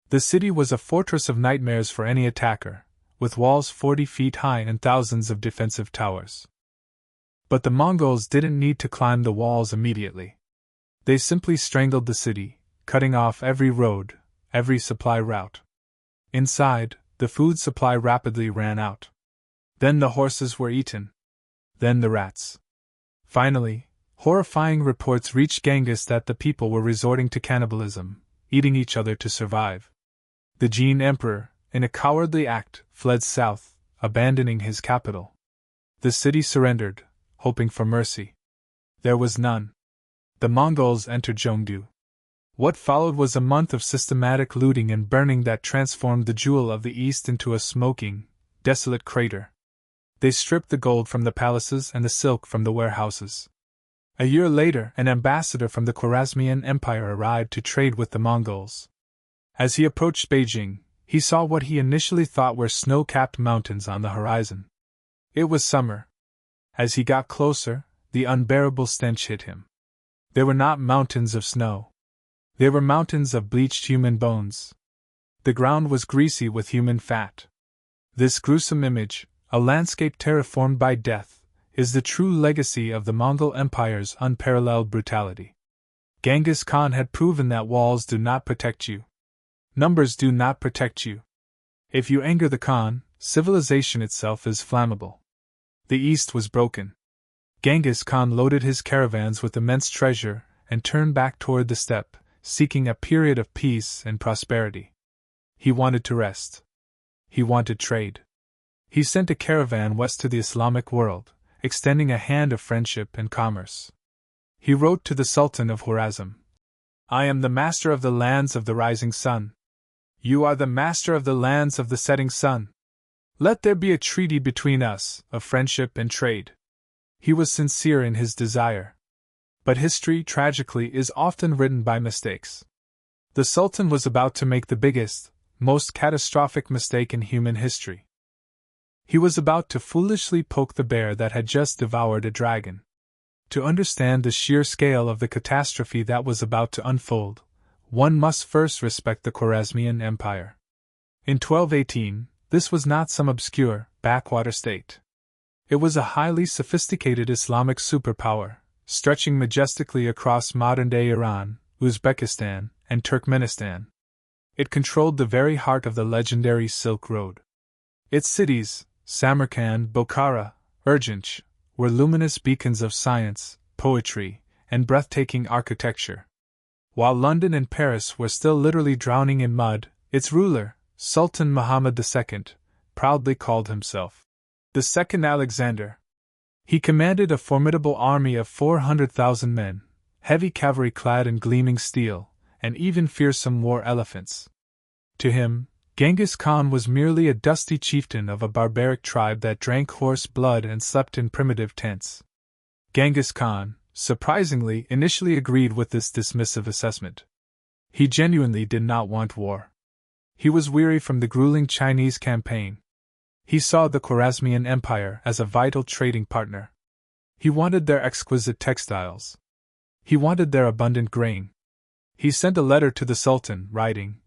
Speaker 1: The city was a fortress of nightmares for any attacker, with walls 40 feet high and thousands of defensive towers. But the Mongols didn't need to climb the walls immediately. They simply strangled the city, cutting off every road, every supply route. Inside, the food supply rapidly ran out. Then the horses were eaten. Then the rats. Finally, horrifying reports reached Genghis that the people were resorting to cannibalism, eating each other to survive. The Jin emperor, in a cowardly act, fled south, abandoning his capital. The city surrendered, hoping for mercy. There was none. The Mongols entered Zhongdu. What followed was a month of systematic looting and burning that transformed the jewel of the East into a smoking, desolate crater. They stripped the gold from the palaces and the silk from the warehouses. A year later, an ambassador from the Khwarezmian Empire arrived to trade with the Mongols. As he approached Beijing, he saw what he initially thought were snow-capped mountains on the horizon. It was summer. As he got closer, the unbearable stench hit him. They were not mountains of snow. They were mountains of bleached human bones. The ground was greasy with human fat. This gruesome image, a landscape terraformed by death, is the true legacy of the Mongol Empire's unparalleled brutality. Genghis Khan had proven that walls do not protect you. Numbers do not protect you. If you anger the Khan, civilization itself is flammable. The East was broken. Genghis Khan loaded his caravans with immense treasure and turned back toward the steppe, seeking a period of peace and prosperity. He wanted to rest. He wanted trade. He sent a caravan west to the Islamic world, extending a hand of friendship and commerce. He wrote to the Sultan of Khwarezm, "I am the master of the lands of the rising sun. You are the master of the lands of the setting sun. Let there be a treaty between us, of friendship and trade." He was sincere in his desire. But history, tragically, is often written by mistakes. The Sultan was about to make the biggest, most catastrophic mistake in human history. He was about to foolishly poke the bear that had just devoured a dragon. To understand the sheer scale of the catastrophe that was about to unfold, one must first respect the Khwarezmian Empire. In 1218, this was not some obscure, backwater state. It was a highly sophisticated Islamic superpower, stretching majestically across modern-day Iran, Uzbekistan, and Turkmenistan. It controlled the very heart of the legendary Silk Road. Its cities, Samarkand, Bokhara, Urgench, were luminous beacons of science, poetry, and breathtaking architecture. While London and Paris were still literally drowning in mud, its ruler, Sultan Muhammad II, proudly called himself the Second Alexander. He commanded a formidable army of 400,000 men, heavy cavalry clad in gleaming steel, and even fearsome war elephants. To him, Genghis Khan was merely a dusty chieftain of a barbaric tribe that drank horse blood and slept in primitive tents. Genghis Khan, surprisingly, initially agreed with this dismissive assessment. He genuinely did not want war. He was weary from the grueling Chinese campaign. He saw the Khwarezmian Empire as a vital trading partner. He wanted their exquisite textiles. He wanted their abundant grain. He sent a letter to the Sultan, writing,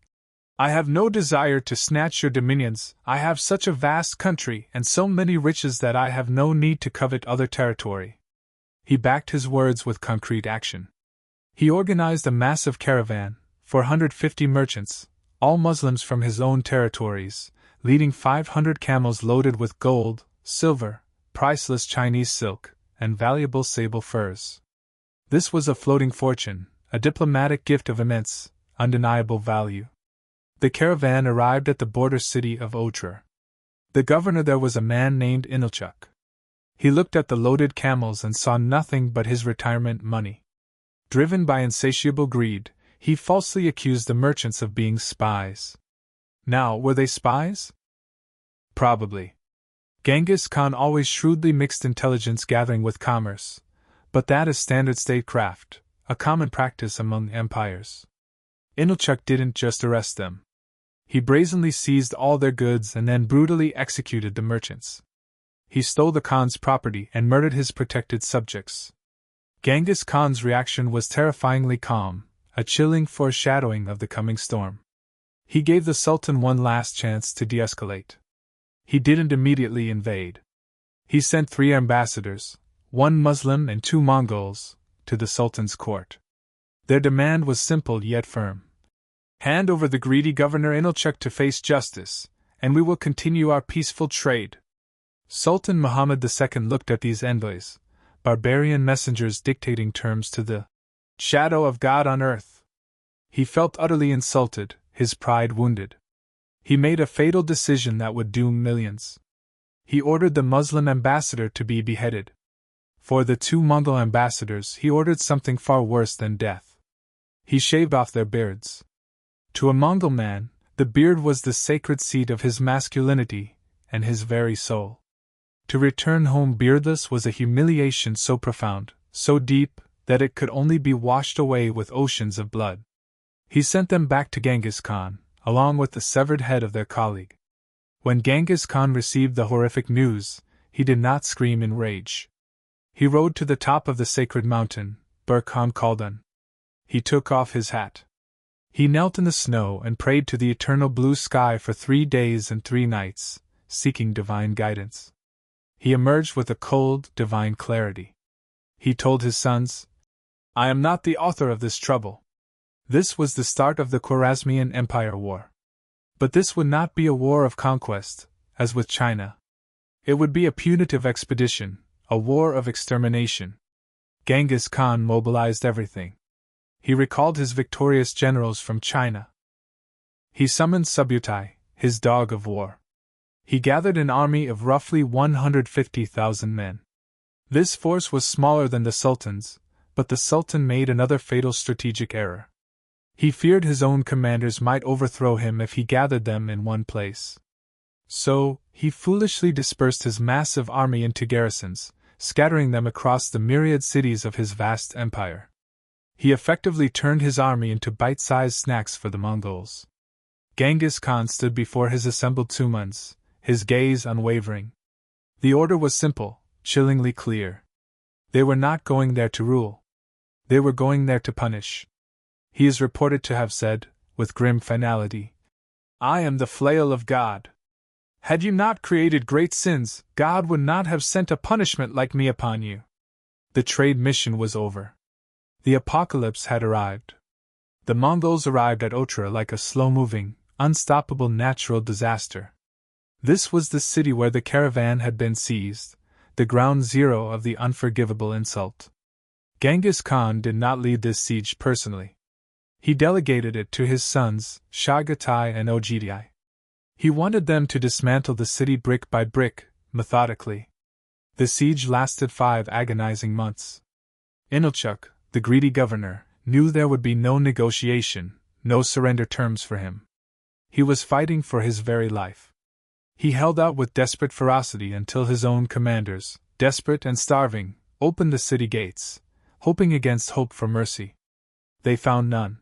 Speaker 1: "I have no desire to snatch your dominions. I have such a vast country and so many riches that I have no need to covet other territory." He backed his words with concrete action. He organized a massive caravan, 450 merchants, all Muslims from his own territories, leading 500 camels loaded with gold, silver, priceless Chinese silk, and valuable sable furs. This was a floating fortune, a diplomatic gift of immense, undeniable value. The caravan arrived at the border city of Otrar. The governor there was a man named Inalchuk. He looked at the loaded camels and saw nothing but his retirement money. Driven by insatiable greed, he falsely accused the merchants of being spies. Now, were they spies? Probably. Genghis Khan always shrewdly mixed intelligence gathering with commerce, but that is standard statecraft, a common practice among empires. Inalchuk didn't just arrest them. He brazenly seized all their goods and then brutally executed the merchants. He stole the Khan's property and murdered his protected subjects. Genghis Khan's reaction was terrifyingly calm, a chilling foreshadowing of the coming storm. He gave the Sultan one last chance to de-escalate. He didn't immediately invade. He sent 3 ambassadors, 1 Muslim and 2 Mongols, to the Sultan's court. Their demand was simple yet firm. Hand over the greedy Governor Inalchuk to face justice, and we will continue our peaceful trade. Sultan Muhammad II looked at these envoys, barbarian messengers dictating terms to the shadow of God on earth. He felt utterly insulted, his pride wounded. He made a fatal decision that would doom millions. He ordered the Muslim ambassador to be beheaded. For the 2 Mongol ambassadors, he ordered something far worse than death. He shaved off their beards. To a Mongol man, the beard was the sacred seat of his masculinity and his very soul. To return home beardless was a humiliation so profound, so deep, that it could only be washed away with oceans of blood. He sent them back to Genghis Khan, along with the severed head of their colleague. When Genghis Khan received the horrific news, he did not scream in rage. He rode to the top of the sacred mountain, Burkhan Khaldun. He took off his hat. He knelt in the snow and prayed to the eternal blue sky for 3 days and 3 nights, seeking divine guidance. He emerged with a cold, divine clarity. He told his sons, "I am not the author of this trouble." This was the start of the Khwarezmian Empire War. But this would not be a war of conquest, as with China. It would be a punitive expedition, a war of extermination. Genghis Khan mobilized everything. He recalled his victorious generals from China. He summoned Subutai, his dog of war. He gathered an army of roughly 150,000 men. This force was smaller than the Sultan's, but the Sultan made another fatal strategic error. He feared his own commanders might overthrow him if he gathered them in one place. So, he foolishly dispersed his massive army into garrisons, scattering them across the myriad cities of his vast empire. He effectively turned his army into bite-sized snacks for the Mongols. Genghis Khan stood before his assembled Tumans, his gaze unwavering. The order was simple, chillingly clear. They were not going there to rule. They were going there to punish. He is reported to have said, with grim finality, "I am the flail of God. Had you not created great sins, God would not have sent a punishment like me upon you." The trade mission was over. The apocalypse had arrived. The Mongols arrived at Otra like a slow-moving, unstoppable natural disaster. This was the city where the caravan had been seized, the ground zero of the unforgivable insult. Genghis Khan did not lead this siege personally. He delegated it to his sons, Chagatai and Ogedai. He wanted them to dismantle the city brick by brick, methodically. The siege lasted 5 agonizing months. Inalchuq, the greedy governor, knew there would be no negotiation, no surrender terms for him. He was fighting for his very life. He held out with desperate ferocity until his own commanders, desperate and starving, opened the city gates, hoping against hope for mercy. They found none.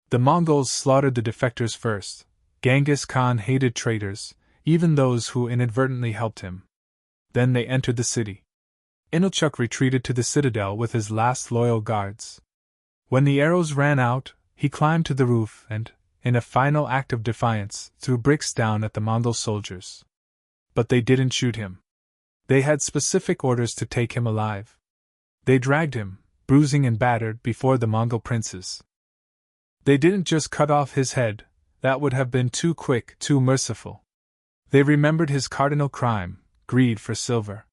Speaker 1: The Mongols slaughtered the defectors first. Genghis Khan hated traitors, even those who inadvertently helped him. Then they entered the city. Inalchuq retreated to the citadel with his last loyal guards. When the arrows ran out, he climbed to the roof and, in a final act of defiance, threw bricks down at the Mongol soldiers. But they didn't shoot him. They had specific orders to take him alive. They dragged him, bruising and battered, before the Mongol princes. They didn't just cut off his head, that would have been too quick, too merciful. They remembered his cardinal crime, greed for silver.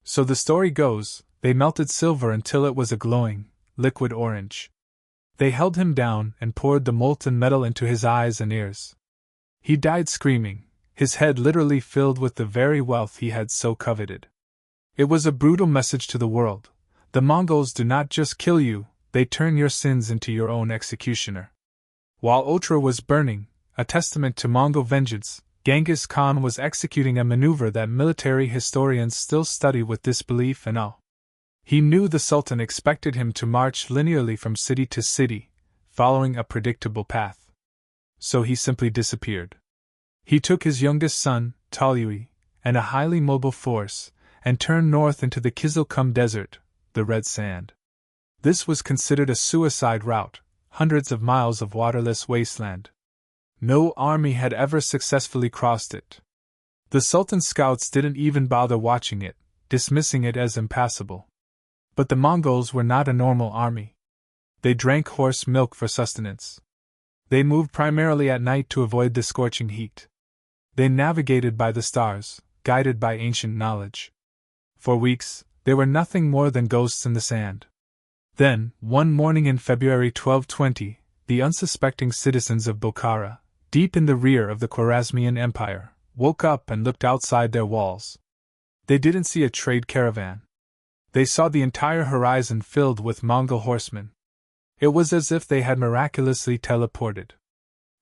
Speaker 1: So the story goes, they melted silver until it was a glowing, liquid orange. They held him down and poured the molten metal into his eyes and ears. He died screaming, his head literally filled with the very wealth he had so coveted. It was a brutal message to the world. The Mongols do not just kill you, they turn your sins into your own executioner. While Otra was burning, a testament to Mongol vengeance, Genghis Khan was executing a maneuver that military historians still study with disbelief and awe. He knew the Sultan expected him to march linearly from city to city, following a predictable path. So he simply disappeared. He took his youngest son, Talyui, and a highly mobile force, and turned north into the Kizilkum Desert, the Red Sand. This was considered a suicide route, hundreds of miles of waterless wasteland. No army had ever successfully crossed it. The Sultan's scouts didn't even bother watching it, dismissing it as impassable. But the Mongols were not a normal army. They drank horse milk for sustenance. They moved primarily at night to avoid the scorching heat. They navigated by the stars, guided by ancient knowledge. For weeks, they were nothing more than ghosts in the sand. Then, one morning in February 1220, the unsuspecting citizens of Bokhara, deep in the rear of the Khwarezmian Empire, woke up and looked outside their walls. They didn't see a trade caravan. They saw the entire horizon filled with Mongol horsemen. It was as if they had miraculously teleported.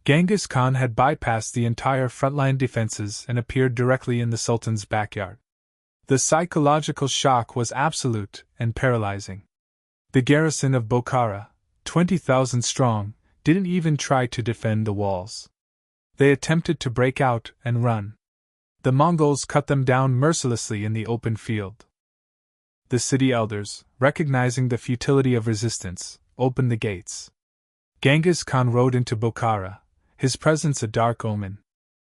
Speaker 1: Genghis Khan had bypassed the entire frontline defenses and appeared directly in the Sultan's backyard. The psychological shock was absolute and paralyzing. The garrison of Bokhara, 20,000 strong, didn't even try to defend the walls. They attempted to break out and run. The Mongols cut them down mercilessly in the open field. The city elders, recognizing the futility of resistance, opened the gates. Genghis Khan rode into Bokhara, his presence a dark omen.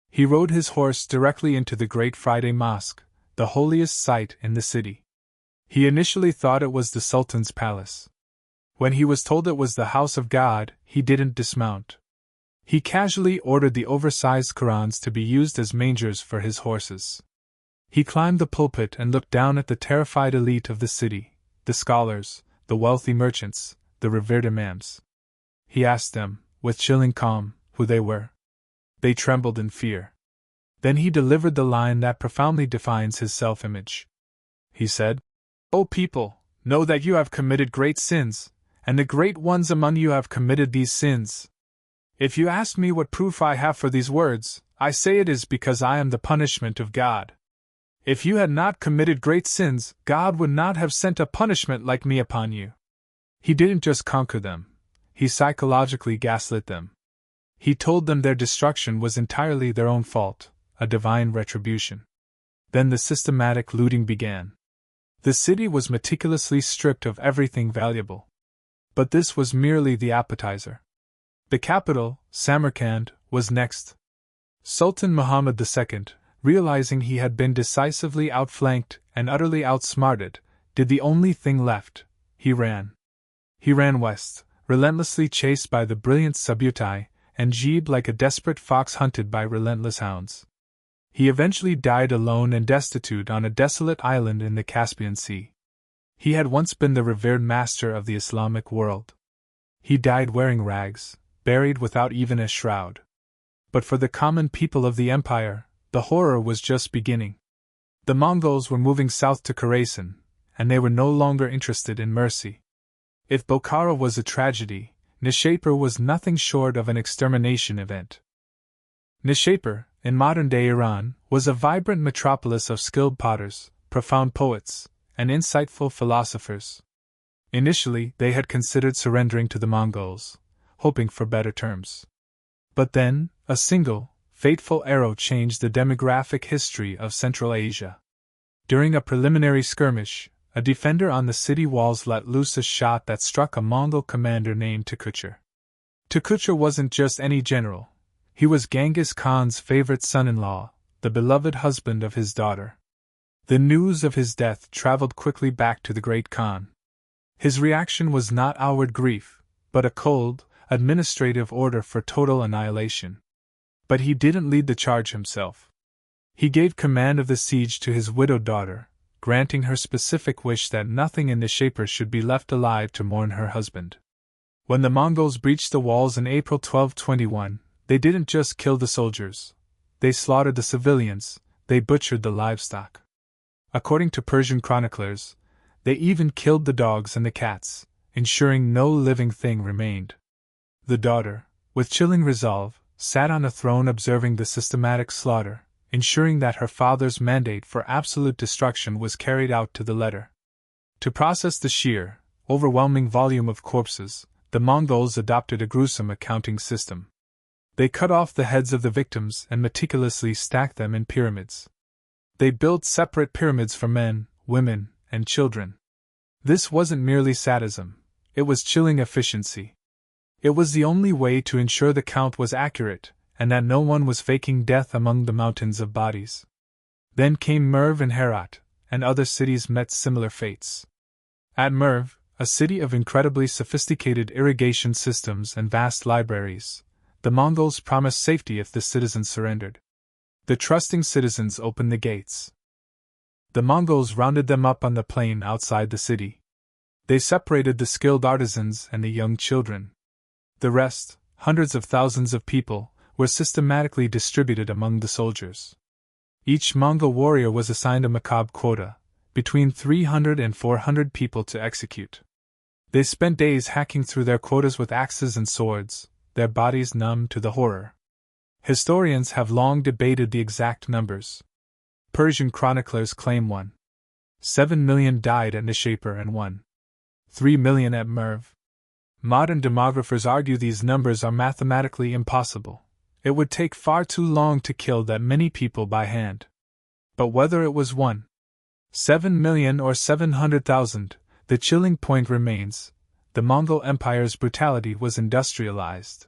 Speaker 1: He rode his horse directly into the Great Friday Mosque, the holiest site in the city. He initially thought it was the Sultan's palace. When he was told it was the house of God, he didn't dismount. He casually ordered the oversized Qurans to be used as mangers for his horses. He climbed the pulpit and looked down at the terrified elite of the city, the scholars, the wealthy merchants, the revered imams. He asked them, with chilling calm, who they were. They trembled in fear. Then he delivered the line that profoundly defines his self-image. He said, "O people, know that you have committed great sins, and the great ones among you have committed these sins. If you ask me what proof I have for these words, I say it is because I am the punishment of God. If you had not committed great sins, God would not have sent a punishment like me upon you." He didn't just conquer them, he psychologically gaslit them. He told them their destruction was entirely their own fault, a divine retribution. Then the systematic looting began. The city was meticulously stripped of everything valuable. But this was merely the appetizer. The capital, Samarkand, was next. Sultan Muhammad II, realizing he had been decisively outflanked and utterly outsmarted, did the only thing left: he ran. He ran west, relentlessly chased by the brilliant Subutai, and Jeeb like a desperate fox hunted by relentless hounds. He eventually died alone and destitute on a desolate island in the Caspian Sea. He had once been the revered master of the Islamic world. He died wearing rags, buried without even a shroud. But for the common people of the empire, the horror was just beginning. The Mongols were moving south to Khwarezm, and they were no longer interested in mercy. If Bokhara was a tragedy, Nishapur was nothing short of an extermination event. Nishapur, in modern-day Iran, was a vibrant metropolis of skilled potters, profound poets, and insightful philosophers. Initially, they had considered surrendering to the Mongols, hoping for better terms. But then, a single, fateful arrow changed the demographic history of Central Asia. During a preliminary skirmish, a defender on the city walls let loose a shot that struck a Mongol commander named Tekucher. Tekucher wasn't just any general. He was Genghis Khan's favorite son-in-law, the beloved husband of his daughter. The news of his death traveled quickly back to the great Khan. His reaction was not outward grief, but a cold, administrative order for total annihilation. But he didn't lead the charge himself. He gave command of the siege to his widowed daughter, granting her specific wish that nothing in Nishapur should be left alive to mourn her husband. When the Mongols breached the walls in April 1221, they didn't just kill the soldiers. They slaughtered the civilians, they butchered the livestock. According to Persian chroniclers, they even killed the dogs and the cats, ensuring no living thing remained. The daughter, with chilling resolve, sat on a throne observing the systematic slaughter, ensuring that her father's mandate for absolute destruction was carried out to the letter. To process the sheer, overwhelming volume of corpses, the Mongols adopted a gruesome accounting system. They cut off the heads of the victims and meticulously stacked them in pyramids. They built separate pyramids for men, women, and children. This wasn't merely sadism, it was chilling efficiency. It was the only way to ensure the count was accurate, and that no one was faking death among the mountains of bodies. Then came Merv and Herat, and other cities met similar fates. At Merv, a city of incredibly sophisticated irrigation systems and vast libraries, the Mongols promised safety if the citizens surrendered. The trusting citizens opened the gates. The Mongols rounded them up on the plain outside the city. They separated the skilled artisans and the young children. The rest, hundreds of thousands of people, were systematically distributed among the soldiers. Each Mongol warrior was assigned a macabre quota, between 300 and 400 people to execute. They spent days hacking through their quotas with axes and swords, their bodies numb to the horror. Historians have long debated the exact numbers. Persian chroniclers claim 1.7 million died at Nishapur and 1.3 million at Merv. Modern demographers argue these numbers are mathematically impossible. It would take far too long to kill that many people by hand. But whether it was 1.7 million or 700,000, the chilling point remains: the Mongol Empire's brutality was industrialized.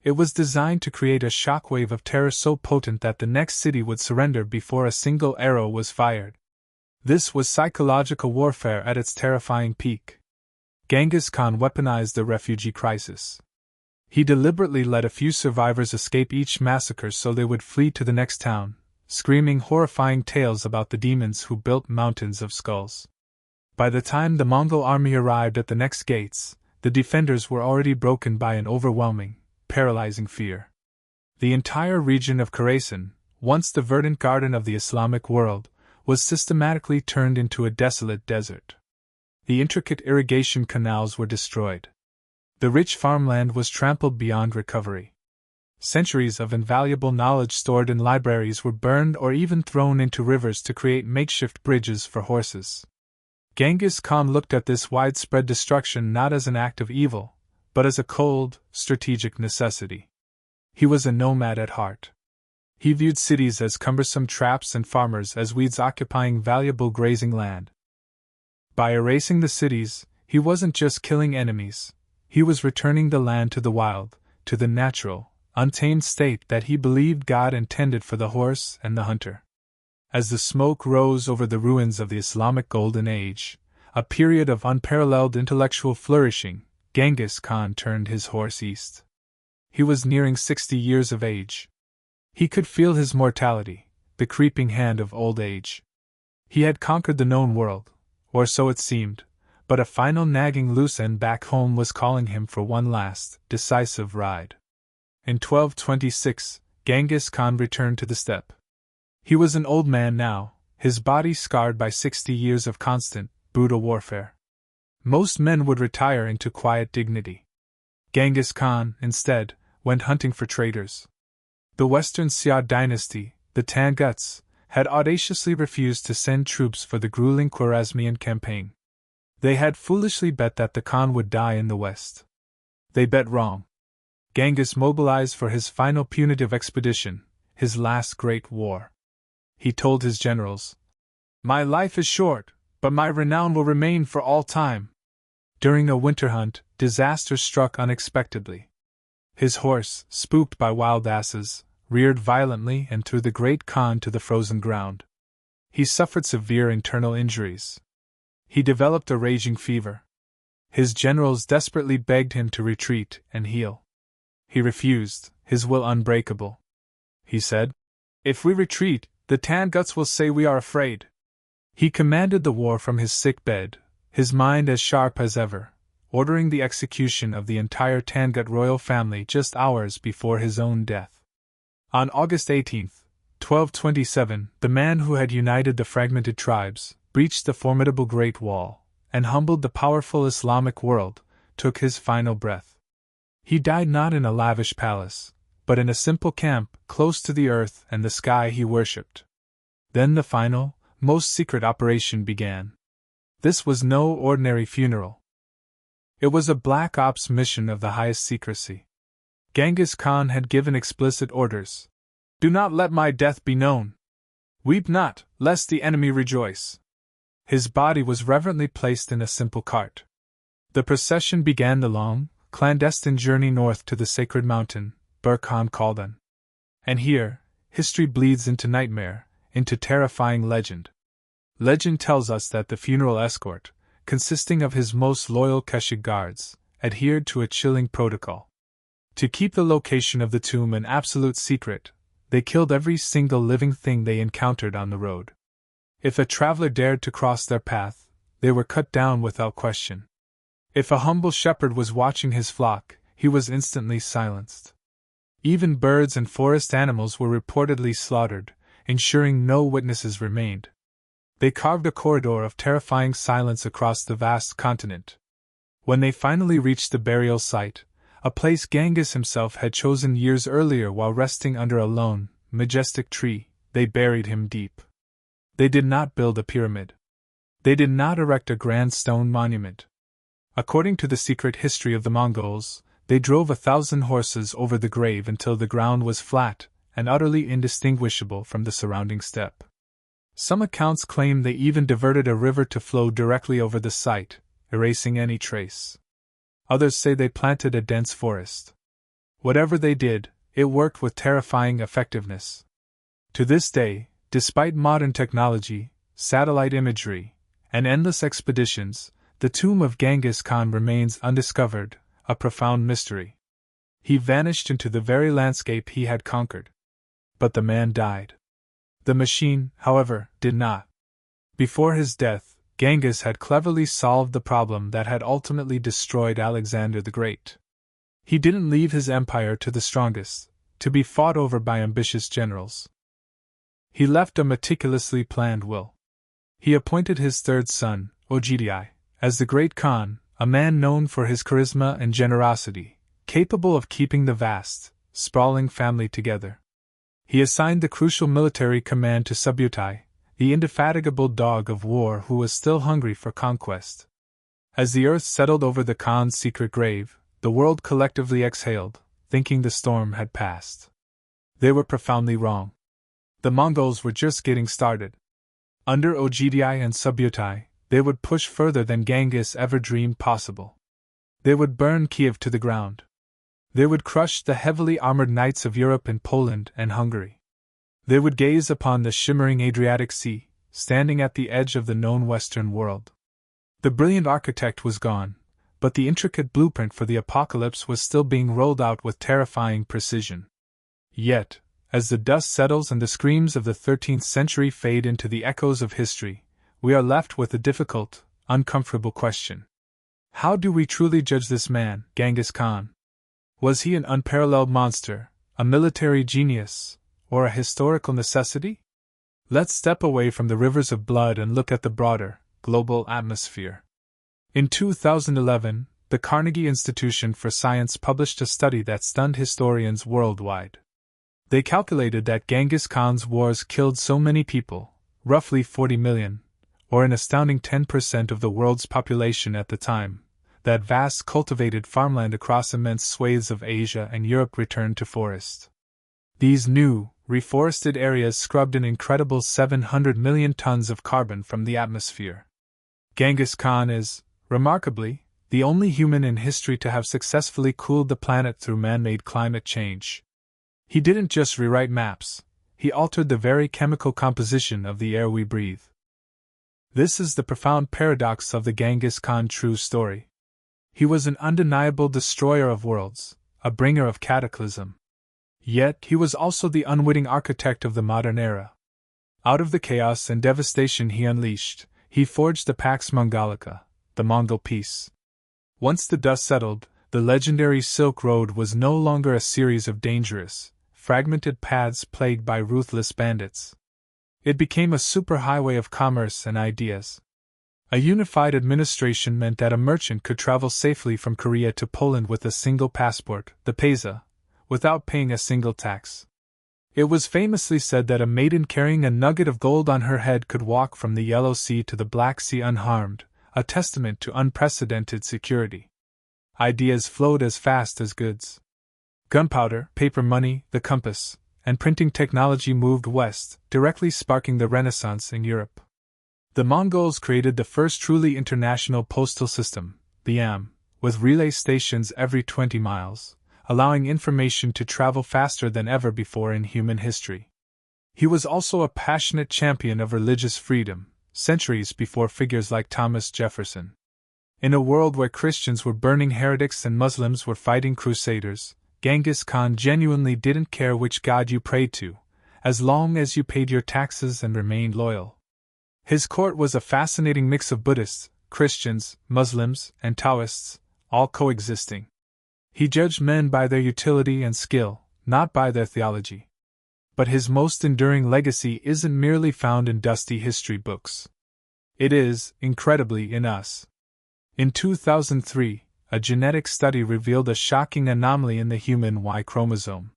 Speaker 1: It was designed to create a shockwave of terror so potent that the next city would surrender before a single arrow was fired. This was psychological warfare at its terrifying peak. Genghis Khan weaponized the refugee crisis. He deliberately let a few survivors escape each massacre so they would flee to the next town, screaming horrifying tales about the demons who built mountains of skulls. By the time the Mongol army arrived at the next gates, the defenders were already broken by an overwhelming, paralyzing fear. The entire region of Khwarezm, once the verdant garden of the Islamic world, was systematically turned into a desolate desert. The intricate irrigation canals were destroyed. The rich farmland was trampled beyond recovery. Centuries of invaluable knowledge stored in libraries were burned or even thrown into rivers to create makeshift bridges for horses. Genghis Khan looked at this widespread destruction not as an act of evil, but as a cold, strategic necessity. He was a nomad at heart. He viewed cities as cumbersome traps and farmers as weeds occupying valuable grazing land. By erasing the cities, he wasn't just killing enemies, he was returning the land to the wild, to the natural, untamed state that he believed God intended for the horse and the hunter. As the smoke rose over the ruins of the Islamic Golden Age, a period of unparalleled intellectual flourishing, Genghis Khan turned his horse east. He was nearing 60 years of age. He could feel his mortality, the creeping hand of old age. He had conquered the known world, or so it seemed, but a final nagging loose end back home was calling him for one last, decisive ride. In 1226, Genghis Khan returned to the steppe. He was an old man now, his body scarred by 60 years of constant, brutal warfare. Most men would retire into quiet dignity. Genghis Khan, instead, went hunting for traitors. The Western Xia dynasty, the Tanguts, had audaciously refused to send troops for the grueling Khwarezmian campaign. They had foolishly bet that the Khan would die in the west. They bet wrong. Genghis mobilized for his final punitive expedition, his last great war. He told his generals, "My life is short, but my renown will remain for all time." During a winter hunt, disaster struck unexpectedly. His horse, spooked by wild asses, reared violently and threw the great Khan to the frozen ground. He suffered severe internal injuries. He developed a raging fever. His generals desperately begged him to retreat and heal. He refused, his will unbreakable. He said, "If we retreat, the Tanguts will say we are afraid." He commanded the war from his sick bed, his mind as sharp as ever, ordering the execution of the entire Tangut royal family just hours before his own death. On August 18, 1227, the man who had united the fragmented tribes, breached the formidable Great Wall, and humbled the powerful Islamic world, took his final breath. He died not in a lavish palace, but in a simple camp close to the earth and the sky he worshipped. Then the final, most secret operation began. This was no ordinary funeral. It was a black ops mission of the highest secrecy. Genghis Khan had given explicit orders. "Do not let my death be known. Weep not, lest the enemy rejoice." His body was reverently placed in a simple cart. The procession began the long, clandestine journey north to the sacred mountain, Burkhan Khaldan. And here, history bleeds into nightmare, into terrifying legend. Legend tells us that the funeral escort, consisting of his most loyal Keshik guards, adhered to a chilling protocol. To keep the location of the tomb an absolute secret, they killed every single living thing they encountered on the road. If a traveler dared to cross their path, they were cut down without question. If a humble shepherd was watching his flock, he was instantly silenced. Even birds and forest animals were reportedly slaughtered, ensuring no witnesses remained. They carved a corridor of terrifying silence across the vast continent. When they finally reached the burial site, a place Genghis himself had chosen years earlier while resting under a lone, majestic tree, they buried him deep. They did not build a pyramid. They did not erect a grand stone monument. According to the secret history of the Mongols, they drove 1,000 horses over the grave until the ground was flat and utterly indistinguishable from the surrounding steppe. Some accounts claim they even diverted a river to flow directly over the site, erasing any trace. Others say they planted a dense forest. Whatever they did, it worked with terrifying effectiveness. To this day, despite modern technology, satellite imagery, and endless expeditions, the tomb of Genghis Khan remains undiscovered, a profound mystery. He vanished into the very landscape he had conquered. But the man died. The machine, however, did not. Before his death, Genghis had cleverly solved the problem that had ultimately destroyed Alexander the Great. He didn't leave his empire to the strongest, to be fought over by ambitious generals. He left a meticulously planned will. He appointed his third son, Ogdi, as the Great Khan, a man known for his charisma and generosity, capable of keeping the vast, sprawling family together. He assigned the crucial military command to Subutai, the indefatigable dog of war who was still hungry for conquest. As the earth settled over the Khan's secret grave, the world collectively exhaled, thinking the storm had passed. They were profoundly wrong. The Mongols were just getting started. Under Ogdi and Subutai, they would push further than Genghis ever dreamed possible. They would burn Kiev to the ground. They would crush the heavily armored knights of Europe in Poland and Hungary. They would gaze upon the shimmering Adriatic Sea, standing at the edge of the known Western world. The brilliant architect was gone, but the intricate blueprint for the apocalypse was still being rolled out with terrifying precision. Yet, as the dust settles and the screams of the 13th century fade into the echoes of history, we are left with a difficult, uncomfortable question. How do we truly judge this man, Genghis Khan? Was he an unparalleled monster, a military genius, or a historical necessity? Let's step away from the rivers of blood and look at the broader, global atmosphere. In 2011, the Carnegie Institution for Science published a study that stunned historians worldwide. They calculated that Genghis Khan's wars killed so many people, roughly 40 million, or an astounding 10% of the world's population at the time, that vast cultivated farmland across immense swathes of Asia and Europe returned to forest. These new, reforested areas scrubbed an incredible 700 million tons of carbon from the atmosphere. Genghis Khan is, remarkably, the only human in history to have successfully cooled the planet through man-made climate change. He didn't just rewrite maps, he altered the very chemical composition of the air we breathe. This is the profound paradox of the Genghis Khan true story. He was an undeniable destroyer of worlds, a bringer of cataclysm. Yet he was also the unwitting architect of the modern era. Out of the chaos and devastation he unleashed, he forged the Pax Mongolica, the Mongol peace. Once the dust settled, the legendary Silk Road was no longer a series of dangerous, fragmented paths plagued by ruthless bandits. It became a superhighway of commerce and ideas. A unified administration meant that a merchant could travel safely from Korea to Poland with a single passport, the pesa, without paying a single tax. It was famously said that a maiden carrying a nugget of gold on her head could walk from the Yellow Sea to the Black Sea unharmed, a testament to unprecedented security. Ideas flowed as fast as goods. Gunpowder, paper money, the compass, and printing technology moved west, directly sparking the Renaissance in Europe. The Mongols created the first truly international postal system, the AM, with relay stations every 20 miles, allowing information to travel faster than ever before in human history. He was also a passionate champion of religious freedom, centuries before figures like Thomas Jefferson. In a world where Christians were burning heretics and Muslims were fighting crusaders, Genghis Khan genuinely didn't care which god you prayed to, as long as you paid your taxes and remained loyal. His court was a fascinating mix of Buddhists, Christians, Muslims, and Taoists, all coexisting. He judged men by their utility and skill, not by their theology. But his most enduring legacy isn't merely found in dusty history books. It is, incredibly, in us. In 2003, a genetic study revealed a shocking anomaly in the human Y chromosome.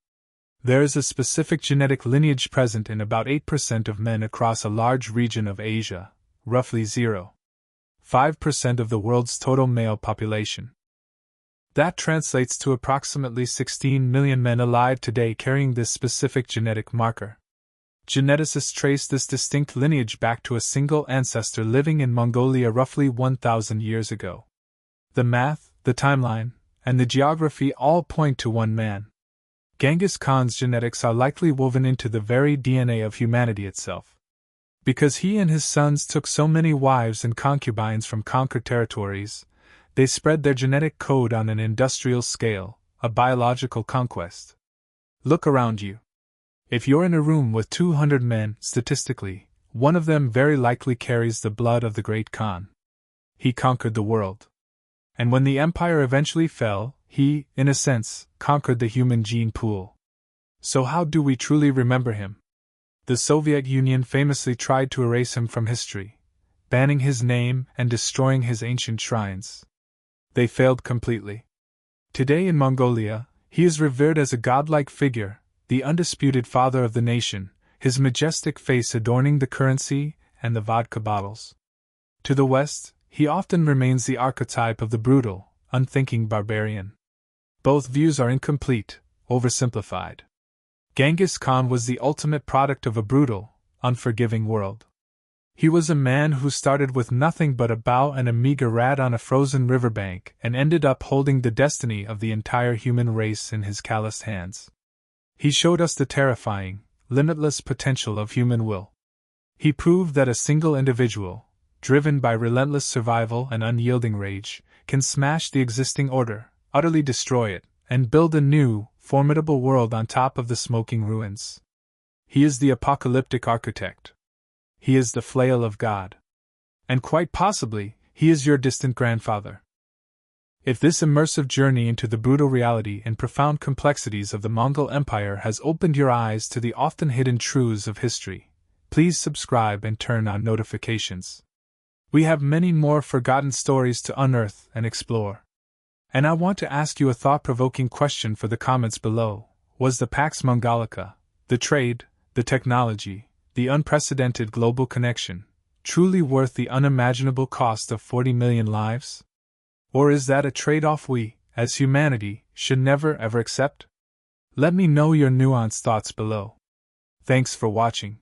Speaker 1: There is a specific genetic lineage present in about 8% of men across a large region of Asia, roughly 0.5% of the world's total male population. That translates to approximately 16 million men alive today carrying this specific genetic marker. Geneticists trace this distinct lineage back to a single ancestor living in Mongolia roughly 1,000 years ago. The math, the timeline, and the geography all point to one man. Genghis Khan's genetics are likely woven into the very DNA of humanity itself. Because he and his sons took so many wives and concubines from conquered territories, they spread their genetic code on an industrial scale, a biological conquest. Look around you. If you're in a room with 200 men, statistically, one of them very likely carries the blood of the great Khan. He conquered the world. And when the empire eventually fell, he, in a sense, conquered the human gene pool. So how do we truly remember him? The Soviet Union famously tried to erase him from history, banning his name and destroying his ancient shrines. They failed completely. Today in Mongolia, he is revered as a godlike figure, the undisputed father of the nation, his majestic face adorning the currency and the vodka bottles. To the west, he often remains the archetype of the brutal, unthinking barbarian. Both views are incomplete, oversimplified. Genghis Khan was the ultimate product of a brutal, unforgiving world. He was a man who started with nothing but a bow and a meager rat on a frozen riverbank and ended up holding the destiny of the entire human race in his calloused hands. He showed us the terrifying, limitless potential of human will. He proved that a single individual, driven by relentless survival and unyielding rage, can smash the existing order, utterly destroy it, and build a new, formidable world on top of the smoking ruins. He is the apocalyptic architect. He is the flail of God. And quite possibly, he is your distant grandfather. If this immersive journey into the brutal reality and profound complexities of the Mongol Empire has opened your eyes to the often hidden truths of history, please subscribe and turn on notifications. We have many more forgotten stories to unearth and explore. And I want to ask you a thought-provoking question for the comments below. Was the Pax Mongolica, the trade, the technology, the unprecedented global connection, truly worth the unimaginable cost of 40 million lives? Or is that a trade-off we, as humanity, should never ever accept? Let me know your nuanced thoughts below. Thanks for watching.